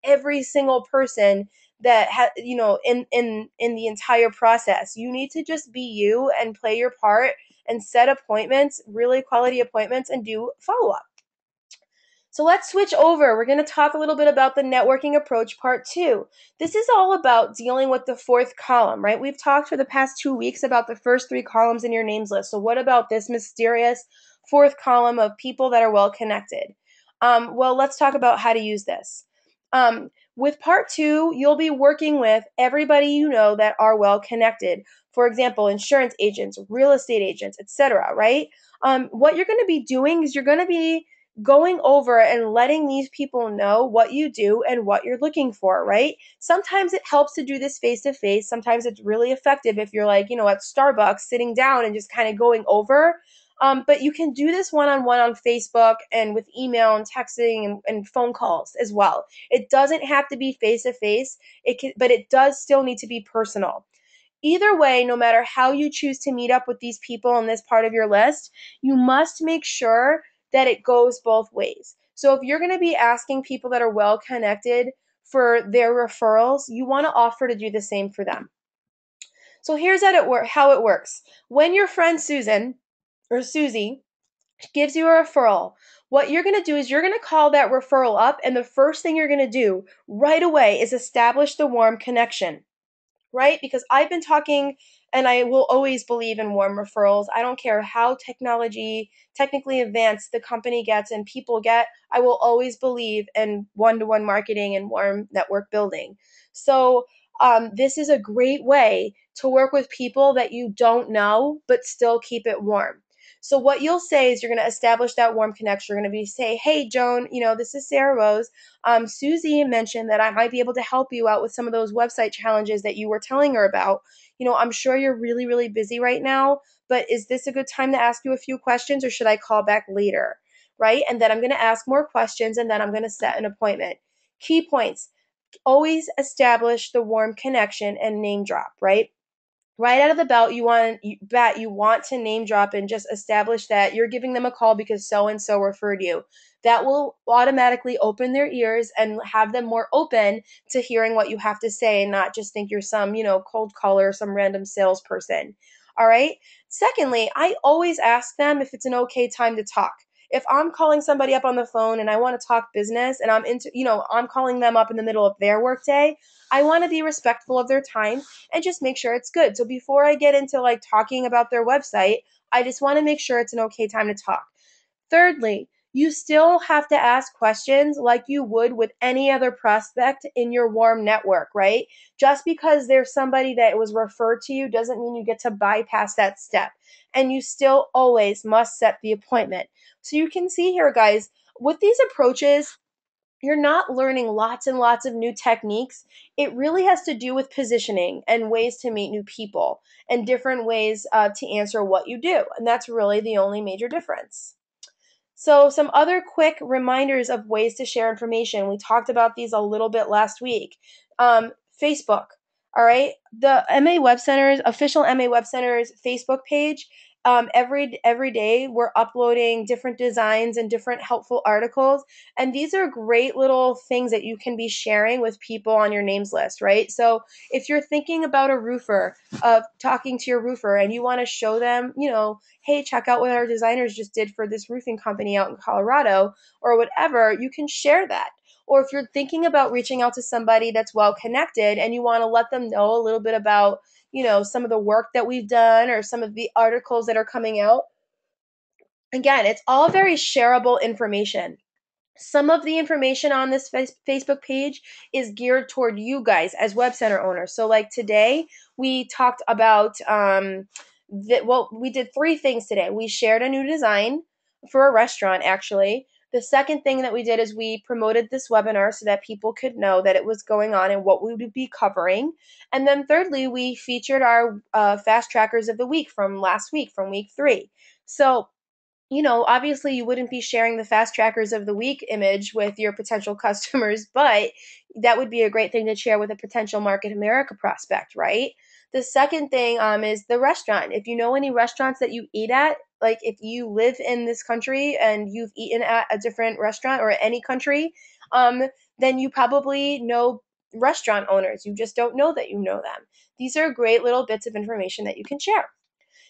every single person that in the entire process. You need to just be you and play your part and set appointments, really quality appointments, and do follow-up. So let's switch over. We're going to talk a little bit about the networking approach part 2. This is all about dealing with the fourth column, right? We've talked for the past 2 weeks about the first 3 columns in your names list. So what about this mysterious fourth column of people that are well connected? Well, let's talk about how to use this. With part 2, you'll be working with everybody you know that are well connected. For example, insurance agents, real estate agents, etc., right? What you're going to be doing is you're going to be going over and letting these people know what you do and what you're looking for, right? Sometimes it helps to do this face to face. Sometimes it's really effective if you're like, at Starbucks sitting down and just kind of going over. But you can do this one-on-one on Facebook and with email and texting and phone calls as well. It doesn't have to be face to face. But it does still need to be personal. Either way, no matter how you choose to meet up with these people on this part of your list, you must make sure that it goes both ways. So if you're going to be asking people that are well connected for their referrals, you want to offer to do the same for them. So here's how it works. When your friend Susan or Susie gives you a referral, what you're going to do is you're going to call that referral up, and the first thing you're going to do right away is establish the warm connection. Right? Because I've been talking, and I will always believe in warm referrals. I don't care how technically advanced the company gets and people get, I will always believe in one-to-one marketing and warm network building. So this is a great way to work with people that you don't know, but still keep it warm. So what you'll say is you're going to establish that warm connection. You're going to say, hey, Joan, this is Sarah Rose. Susie mentioned that I might be able to help you out with some of those website challenges that you were telling her about. I'm sure you're really, really busy right now, but is this a good time to ask you a few questions, or should I call back later? Right? And then I'm going to ask more questions, and then I'm going to set an appointment. Key points. Always establish the warm connection and name drop, right? Right out of the bat, you want to name drop and just establish that you're giving them a call because so and so referred you. That will automatically open their ears and have them more open to hearing what you have to say, and not just think you're some, cold caller, some random salesperson. All right. Secondly, I always ask them if it's an okay time to talk. If I'm calling somebody up on the phone and I want to talk business, and I'm calling them up in the middle of their workday, I want to be respectful of their time and just make sure it's good. So before I get into like talking about their website, I just want to make sure it's an okay time to talk. Thirdly, you still have to ask questions like you would with any other prospect in your warm network, right? Just because there's somebody that was referred to you doesn't mean you get to bypass that step. And you still always must set the appointment. So you can see here, guys, with these approaches, you're not learning lots and lots of new techniques. It really has to do with positioning and ways to meet new people and different ways to answer what you do. And that's really the only major difference. So some other quick reminders of ways to share information. We talked about these a little bit last week. Facebook, all right? The MA Web Center's, official MA Web Center's Facebook page, every day we're uploading different designs and different helpful articles. And these are great little things that you can be sharing with people on your names list, right? So if you're thinking about a roofer, talking to your roofer, and you want to show them, hey, check out what our designers just did for this roofing company out in Colorado or whatever, you can share that. Or if you're thinking about reaching out to somebody that's well connected and you want to let them know a little bit about, some of the work that we've done or some of the articles that are coming out. Again, it's all very shareable information. Some of the information on this Facebook page is geared toward you guys as web center owners. So like today, we talked about, we did 3 things today. We shared a new design for a restaurant, actually. The second thing that we did is we promoted this webinar so that people could know that it was going on and what we would be covering. And then thirdly, we featured our fast trackers of the week from last week, from week 3. So obviously you wouldn't be sharing the fast trackers of the week image with your potential customers, but that would be a great thing to share with a potential Market America prospect, right? The second thing is the restaurant. If you know any restaurants that you eat at, like if you live in this country and you've eaten at a different restaurant or any country, then you probably know restaurant owners. You just don't know that you know them. These are great little bits of information that you can share.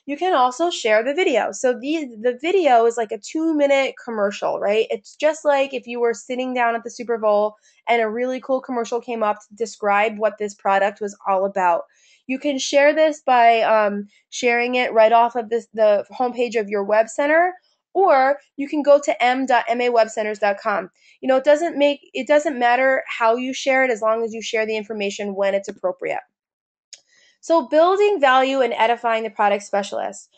You can also share the video. So the video is like a 2-minute commercial, right? It's just like if you were sitting down at the Super Bowl and a really cool commercial came up to describe what this product was all about. You can share this by sharing it right off of the homepage of your web center, or you can go to m.mawebcenters.com. It doesn't matter how you share it as long as you share the information when it's appropriate. So building value and edifying the product specialist.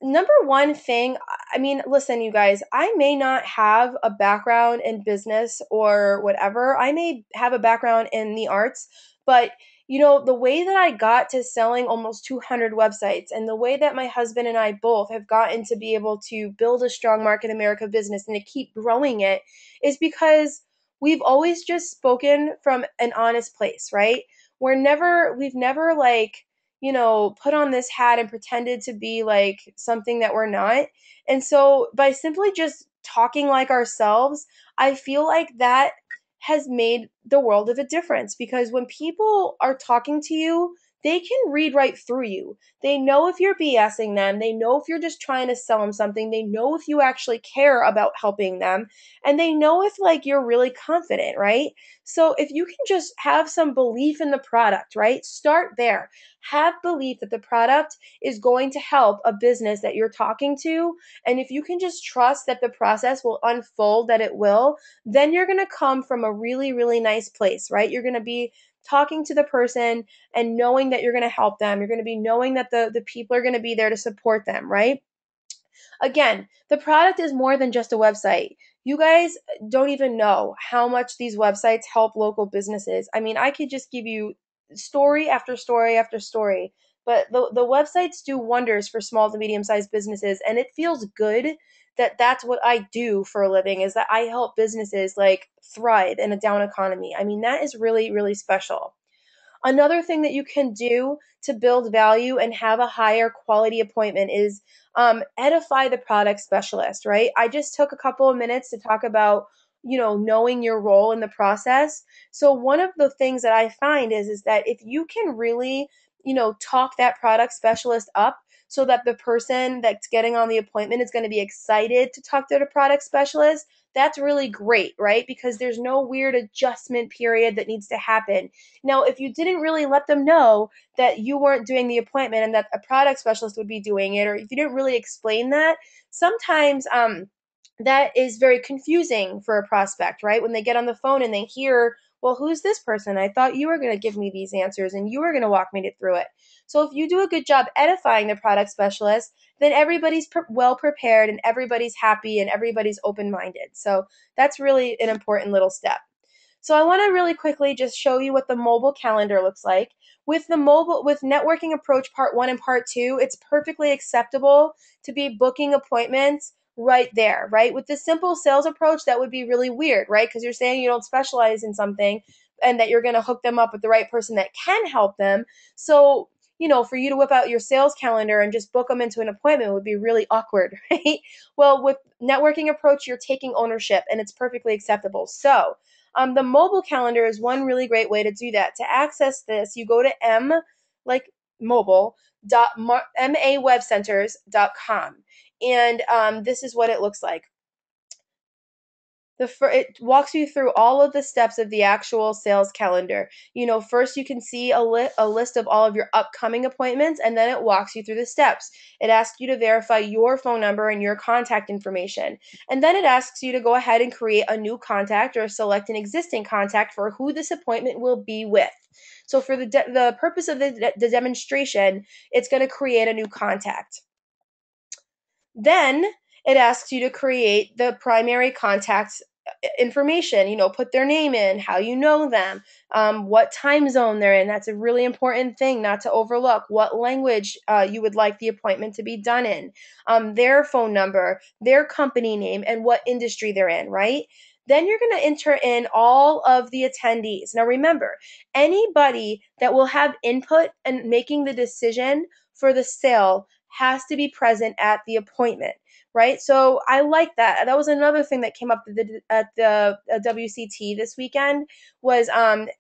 Number one thing, I mean, listen, you guys, I may not have a background in business or whatever. I may have a background in the arts, but the way that I got to selling almost 200 websites and the way that my husband and I both have gotten to be able to build a strong Market America business and to keep growing it is because we've always just spoken from an honest place, right? We've never like, put on this hat and pretended to be like something that we're not. And so by simply just talking like ourselves, I feel like that has made the world of a difference because when people are talking to you, they can read right through you. They know if you're BSing them. They know if you're just trying to sell them something. They know if you actually care about helping them. And they know if like you're really confident, right? So if you can just have some belief in the product, right? Start there. Have belief that the product is going to help a business that you're talking to. And if you can just trust that the process will unfold, that it will, then you're going to come from a really, really nice place, right? You're going to be talking to the person and knowing that you're going to help them. You're going to be knowing that the people are going to be there to support them, right? Again, the product is more than just a website. You guys don't even know how much these websites help local businesses. I mean, I could just give you story after story after story, but the websites do wonders for small to medium sized businesses, and it feels good that that's what I do for a living is that I help businesses like thrive in a down economy. I mean, that is really, really special. Another thing that you can do to build value and have a higher quality appointment is edify the product specialist, right? I just took a couple of minutes to talk about, knowing your role in the process. So one of the things that I find is that if you can really, talk that product specialist up so that the person that's getting on the appointment is going to be excited to talk to the product specialist, that's really great, right? Because there's no weird adjustment period that needs to happen. Now, if you didn't really let them know that you weren't doing the appointment and that a product specialist would be doing it, or if you didn't really explain that, sometimes that is very confusing for a prospect, right? When they get on the phone and they hear, well, who's this person? I thought you were going to give me these answers and you were going to walk me through it. So if you do a good job edifying the product specialist, then everybody's well prepared and everybody's happy and everybody's open minded. So that's really an important little step. So I want to really quickly just show you what the mobile calendar looks like. With Networking Approach Part 1 and Part 2, it's perfectly acceptable to be booking appointments right there, right? With the simple sales approach, that would be really weird, right? Because you're saying you don't specialize in something and that you're going to hook them up with the right person that can help them. So, for you to whip out your sales calendar and just book them into an appointment would be really awkward, right? Well, with Networking Approach, you're taking ownership and it's perfectly acceptable. So, the mobile calendar is one really great way to do that. To access this, you go to like mobile dot mawebcenters.com, and this is what it looks like. It walks you through all of the steps of the actual sales calendar. First you can see a list of all of your upcoming appointments, and then it walks you through the steps. It asks you to verify your phone number and your contact information. And then it asks you to go ahead and create a new contact or select an existing contact for who this appointment will be with. So for the purpose of the demonstration, it's going to create a new contact. Then it asks you to create the primary contact's information, put their name in, how you know them, what time zone they're in. That's a really important thing not to overlook. What language you would like the appointment to be done in, their phone number, their company name, and what industry they're in, right? Then you're going to enter in all of the attendees. Now remember, anybody that will have input in making the decision for the sale has to be present at the appointment, right? So I like that. That was another thing that came up at the WCT this weekend was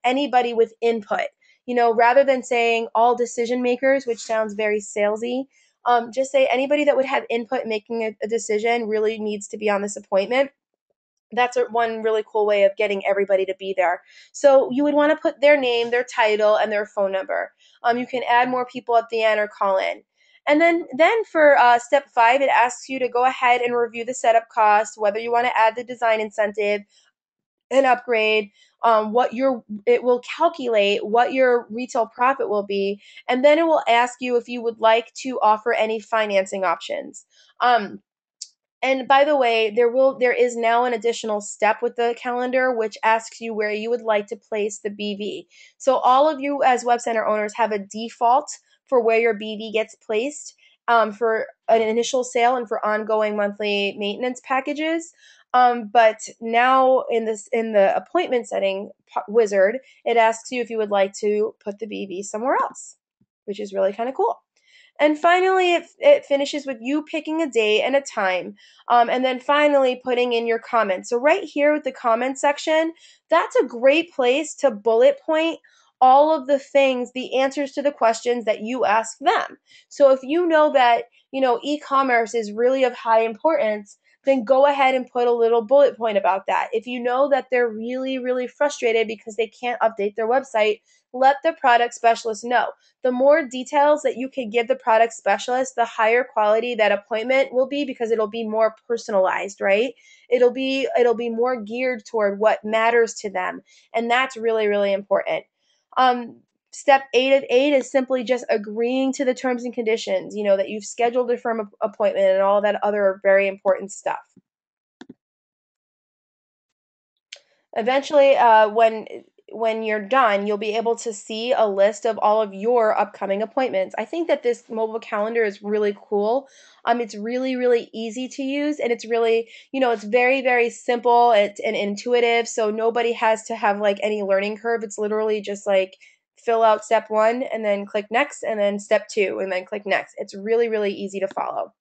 anybody with input. Rather than saying all decision makers, which sounds very salesy, just say anybody that would have input in making a decision really needs to be on this appointment. That's one really cool way of getting everybody to be there. So you would want to put their name, their title, and their phone number. You can add more people at the end or call in. And then for step 5, it asks you to go ahead and review the setup costs, whether you want to add the design incentive, an upgrade, it will calculate what your retail profit will be, and then it will ask you if you would like to offer any financing options. And by the way, there is now an additional step with the calendar which asks you where you would like to place the BV. So all of you as web center owners have a default for where your BV gets placed, for an initial sale and for ongoing monthly maintenance packages. But now in the appointment setting wizard, it asks you if you would like to put the BV somewhere else, which is really kind of cool. And finally, it finishes with you picking a date and a time, and then finally putting in your comments. So right here with the comment section, that's a great place to bullet point all of the things, the answers to the questions that you ask them. So if you know that, e-commerce is really of high importance, then go ahead and put a little bullet point about that. If you know that they're really, really frustrated because they can't update their website, let the product specialist know. The more details that you can give the product specialist, the higher quality that appointment will be, because it'll be more personalized, right? It'll be more geared toward what matters to them, and that's really, really important. Step 8 of 8 is simply just agreeing to the terms and conditions, that you've scheduled a firm appointment and all that other very important stuff. Eventually, when you're done, you'll be able to see a list of all of your upcoming appointments. I think that this mobile calendar is really cool. It's really, really easy to use, and it's really, it's very, very simple and intuitive, so nobody has to have like any learning curve. It's literally just like fill out step 1 and then click next, and then step 2 and then click next. It's really, really easy to follow.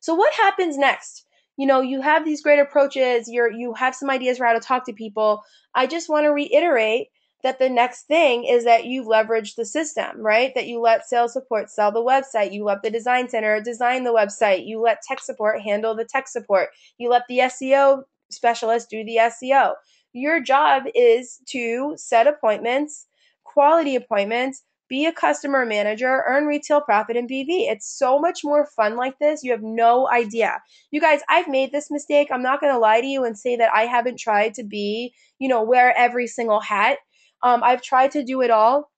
So what happens next? You have these great approaches, you have some ideas for how to talk to people. I just want to reiterate that the next thing is that you leverage the system, right? That you let sales support sell the website, you let the design center design the website, you let tech support handle the tech support, you let the SEO specialist do the SEO. Your job is to set appointments, quality appointments, be a customer manager, earn retail profit, and BV. It's so much more fun like this. You have no idea. You guys, I've made this mistake. I'm not going to lie to you and say that I haven't tried to be, wear every single hat. I've tried to do it all.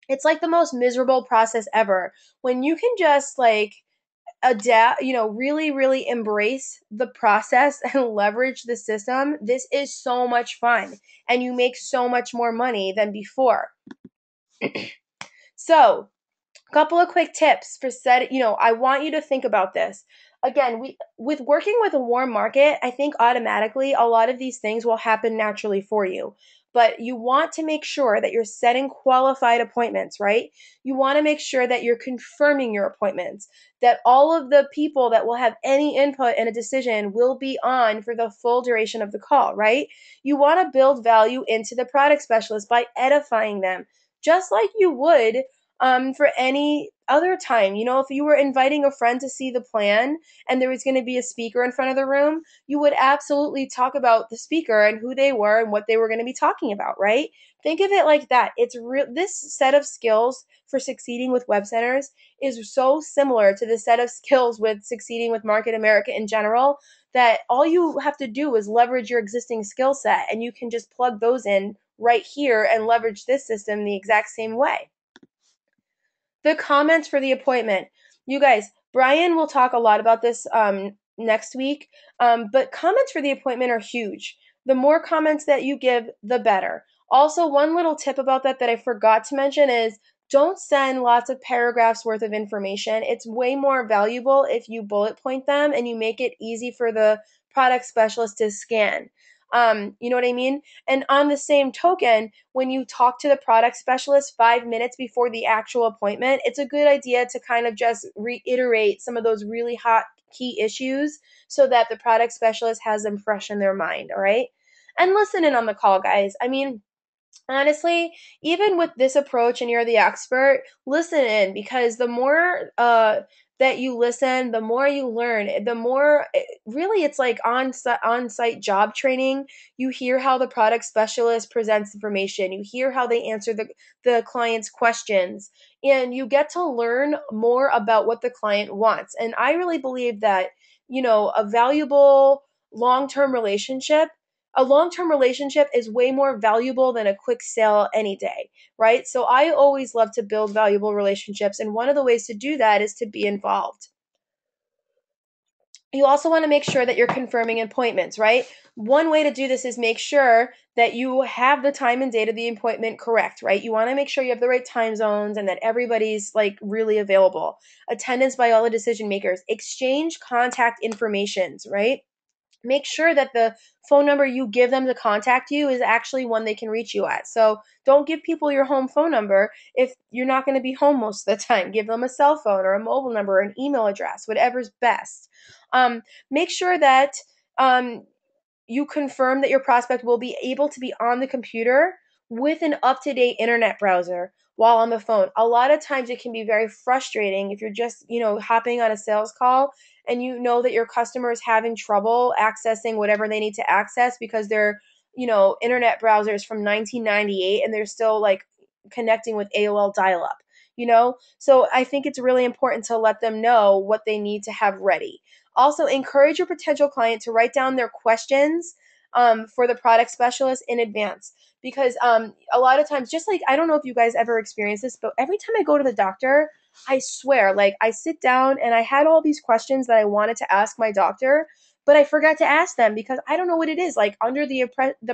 It's like the most miserable process ever. When you can just like adapt, really, really embrace the process and leverage the system, this is so much fun. And you make so much more money than before. So, couple of quick tips for I want you to think about this. Again, with working with a warm market, I think automatically a lot of these things will happen naturally for you. But you want to make sure that you're setting qualified appointments, right? You want to make sure that you're confirming your appointments, that all of the people that will have any input in a decision will be on for the full duration of the call, right? You want to build value into the product specialist by edifying them, just like you would for any other time. If you were inviting a friend to see the plan and there was going to be a speaker in front of the room, you would absolutely talk about the speaker and who they were and what they were going to be talking about, right? Think of it like that. This set of skills for succeeding with web centers is so similar to the set of skills with succeeding with Market America in general, that all you have to do is leverage your existing skill set, and you can just plug those in right here and leverage this system the exact same way. The comments for the appointment. You guys, Brian will talk a lot about this next week, but comments for the appointment are huge. The more comments that you give, the better. Also, one little tip about that I forgot to mention is don't send lots of paragraphs worth of information. It's way more valuable if you bullet point them and you make it easy for the product specialist to scan. You know what I mean? And on the same token, when you talk to the product specialist 5 minutes before the actual appointment, it's a good idea to kind of just reiterate some of those really hot key issues so that the product specialist has them fresh in their mind, all right? And listen in on the call, guys. I mean, honestly, even with this approach and you're the expert, listen in, because the more that you listen, the more you learn, the more really it's like on-site job training. You hear how the product specialist presents information, you hear how they answer the client's questions, and you get to learn more about what the client wants. And I really believe that, a valuable long-term relationship A long-term relationship is way more valuable than a quick sale any day, right? So I always love to build valuable relationships, and one of the ways to do that is to be involved. You also want to make sure that you're confirming appointments, right? One way to do this is make sure that you have the time and date of the appointment correct, right? You want to make sure you have the right time zones and that everybody's like really available. Attendance by all the decision makers. Exchange contact informations, right? Make sure that the phone number you give them to contact you is actually one they can reach you at. So don't give people your home phone number if you're not going to be home most of the time. Give them a cell phone or a mobile number, or an email address, whatever's best. Make sure that um, you confirm that your prospect will be able to be on the computer with an up-to-date internet browser while on the phone. A lot of times it can be very frustrating if you're just, hopping on a sales call and you know that your customer is having trouble accessing whatever they need to access because their, internet browser is from 1998 and they're still like connecting with AOL dial-up. So I think it's really important to let them know what they need to have ready. Also, encourage your potential client to write down their questions for the product specialist in advance. Because a lot of times, just like, I don't know if you guys ever experience this, but every time I go to the doctor, I swear, like, I sit down and I had all these questions that I wanted to ask my doctor, but I forgot to ask them because I don't know what it is. Like, under the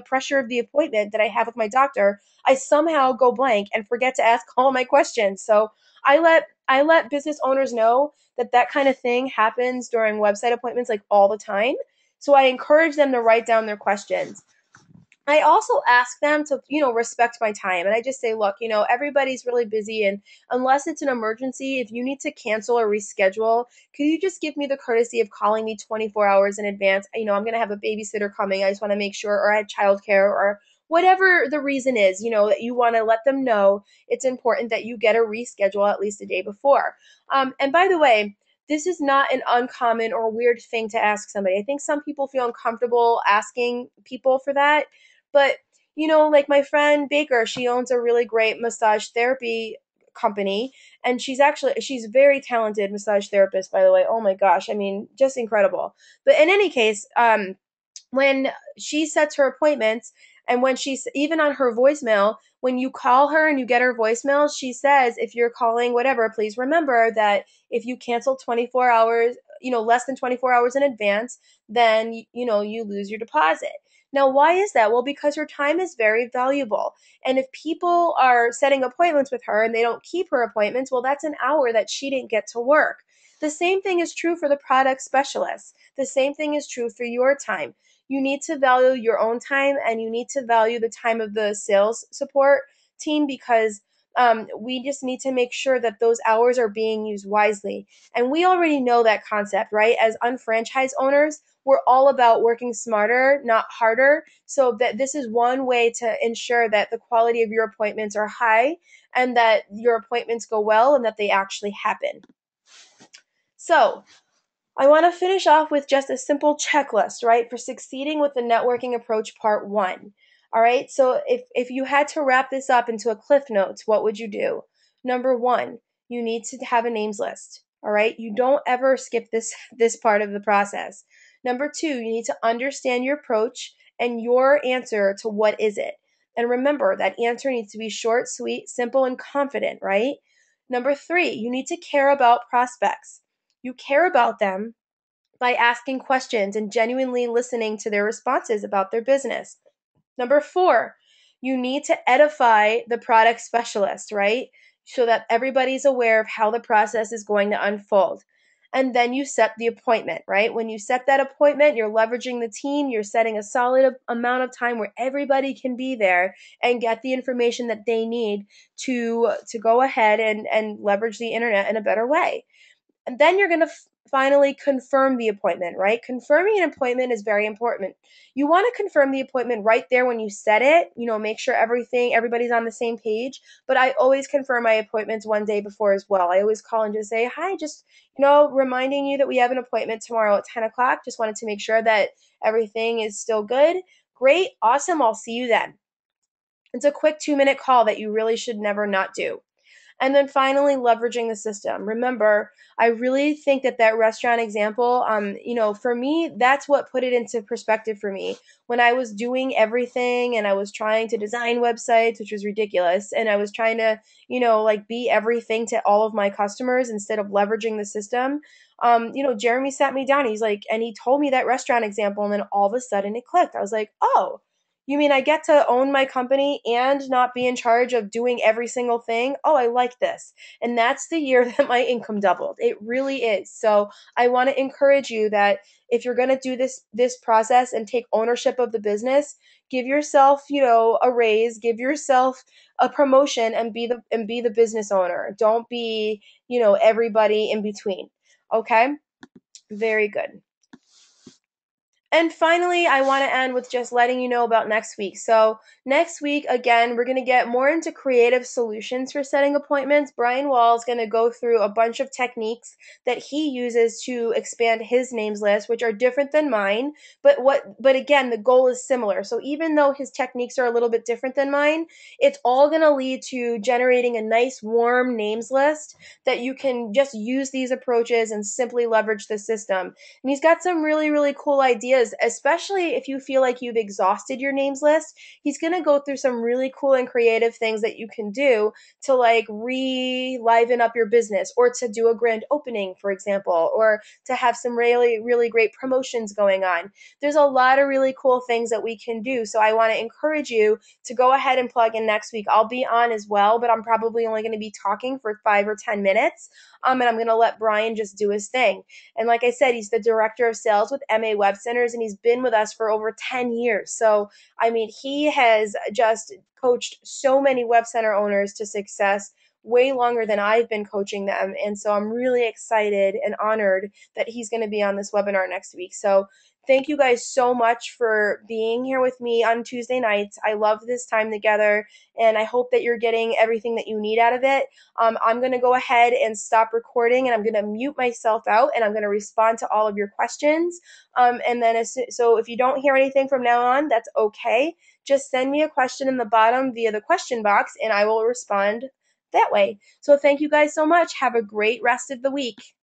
pressure of the appointment that I have with my doctor, I somehow go blank and forget to ask all my questions. So I let business owners know that kind of thing happens during website appointments like all the time. So I encourage them to write down their questions. I also ask them to, respect my time. And I just say, look, everybody's really busy. And unless it's an emergency, if you need to cancel or reschedule, could you just give me the courtesy of calling me 24 hours in advance? I'm going to have a babysitter coming. I just want to make sure, or I have childcare, or whatever the reason is, that you want to let them know it's important that you get a reschedule at least a day before. And by the way, this is not an uncommon or weird thing to ask somebody. I think some people feel uncomfortable asking people for that, but like my friend Baker, she owns a really great massage therapy company, and she's very talented massage therapist, by the way. Oh my gosh, I mean, just incredible. But in any case, when she sets her appointments, and when she's even on her voicemail, when you call her and you get her voicemail, she says, if you're calling whatever, please remember that if you cancel 24 hours, less than 24 hours in advance, then you lose your deposit. Now, why is that? Well, because her time is very valuable. And if people are setting appointments with her and they don't keep her appointments, well, that's an hour that she didn't get to work. The same thing is true for the product specialist. The same thing is true for your time. You need to value your own time, and you need to value the time of the sales support team, because we just need to make sure that those hours are being used wisely. And we already know that concept, right? As unfranchised owners, we're all about working smarter, not harder. So that this is one way to ensure that the quality of your appointments are high and that your appointments go well and that they actually happen. So, I want to finish off with just a simple checklist, right, for succeeding with the networking approach part one. All right, so if you had to wrap this up into a cliff notes, what would you do? Number one, you need to have a names list. All right, you don't ever skip this part of the process. Number two, you need to understand your approach and your answer to what is it. And remember, that answer needs to be short, sweet, simple, and confident, right? Number three, you need to care about prospects. You care about them by asking questions and genuinely listening to their responses about their business. Number four, you need to edify the product specialist, right? So that everybody's aware of how the process is going to unfold. And then you set the appointment, right? When you set that appointment, you're leveraging the team, you're setting a solid amount of time where everybody can be there and get the information that they need to go ahead and leverage the internet in a better way. And then you're going to finally confirm the appointment, right? Confirming an appointment is very important. You want to confirm the appointment right there when you set it, make sure everybody's on the same page. But I always confirm my appointments one day before as well. I always call and just say, hi, just, reminding you that we have an appointment tomorrow at 10 o'clock. Just wanted to make sure that everything is still good. Great. Awesome. I'll see you then. It's a quick 2-minute call that you really should never not do. And then finally, leveraging the system. Remember, I really think that that restaurant example, for me, that's what put it into perspective for me. When I was doing everything and I was trying to design websites, which was ridiculous, and I was trying to, like be everything to all of my customers instead of leveraging the system. Jeremy sat me down. He's like, and he told me that restaurant example, and then all of a sudden it clicked. I was like, oh, you mean I get to own my company and not be in charge of doing every single thing? Oh, I like this. And that's the year that my income doubled. It really is. So I want to encourage you that if you're going to do this process and take ownership of the business, give yourself, a raise, give yourself a promotion and be the business owner. Don't be, everybody in between. Okay? Very good. And finally, I want to end with just letting you know about next week. So, next week, again, we're going to get more into creative solutions for setting appointments. Brian Wall is going to go through a bunch of techniques that he uses to expand his names list, which are different than mine. But again, the goal is similar. So, even though his techniques are a little bit different than mine, it's all going to lead to generating a nice, warm names list that you can just use these approaches and simply leverage the system. And he's got some really, really cool ideas, especially if you feel like you've exhausted your names list. He's going to go through some really cool and creative things that you can do to like liven up your business, or to do a grand opening, for example, or to have some really, really great promotions going on. There's a lot of really cool things that we can do. So I want to encourage you to go ahead and plug in next week. I'll be on as well, but I'm probably only going to be talking for 5 or 10 minutes. And I'm going to let Brian just do his thing. And like I said, he's the director of sales with MA Web Centers, and he's been with us for over 10 years. So, I mean, he has just coached so many web center owners to success way longer than I've been coaching them. And so I'm really excited and honored that he's going to be on this webinar next week. So thank you guys so much for being here with me on Tuesday nights. I love this time together, and I hope that you're getting everything that you need out of it. I'm going to go ahead and stop recording, and I'm going to mute myself out, and I'm going to respond to all of your questions. And then so if you don't hear anything from now on, that's okay. Just send me a question in the bottom via the question box, and I will respond that way. So thank you guys so much. Have a great rest of the week.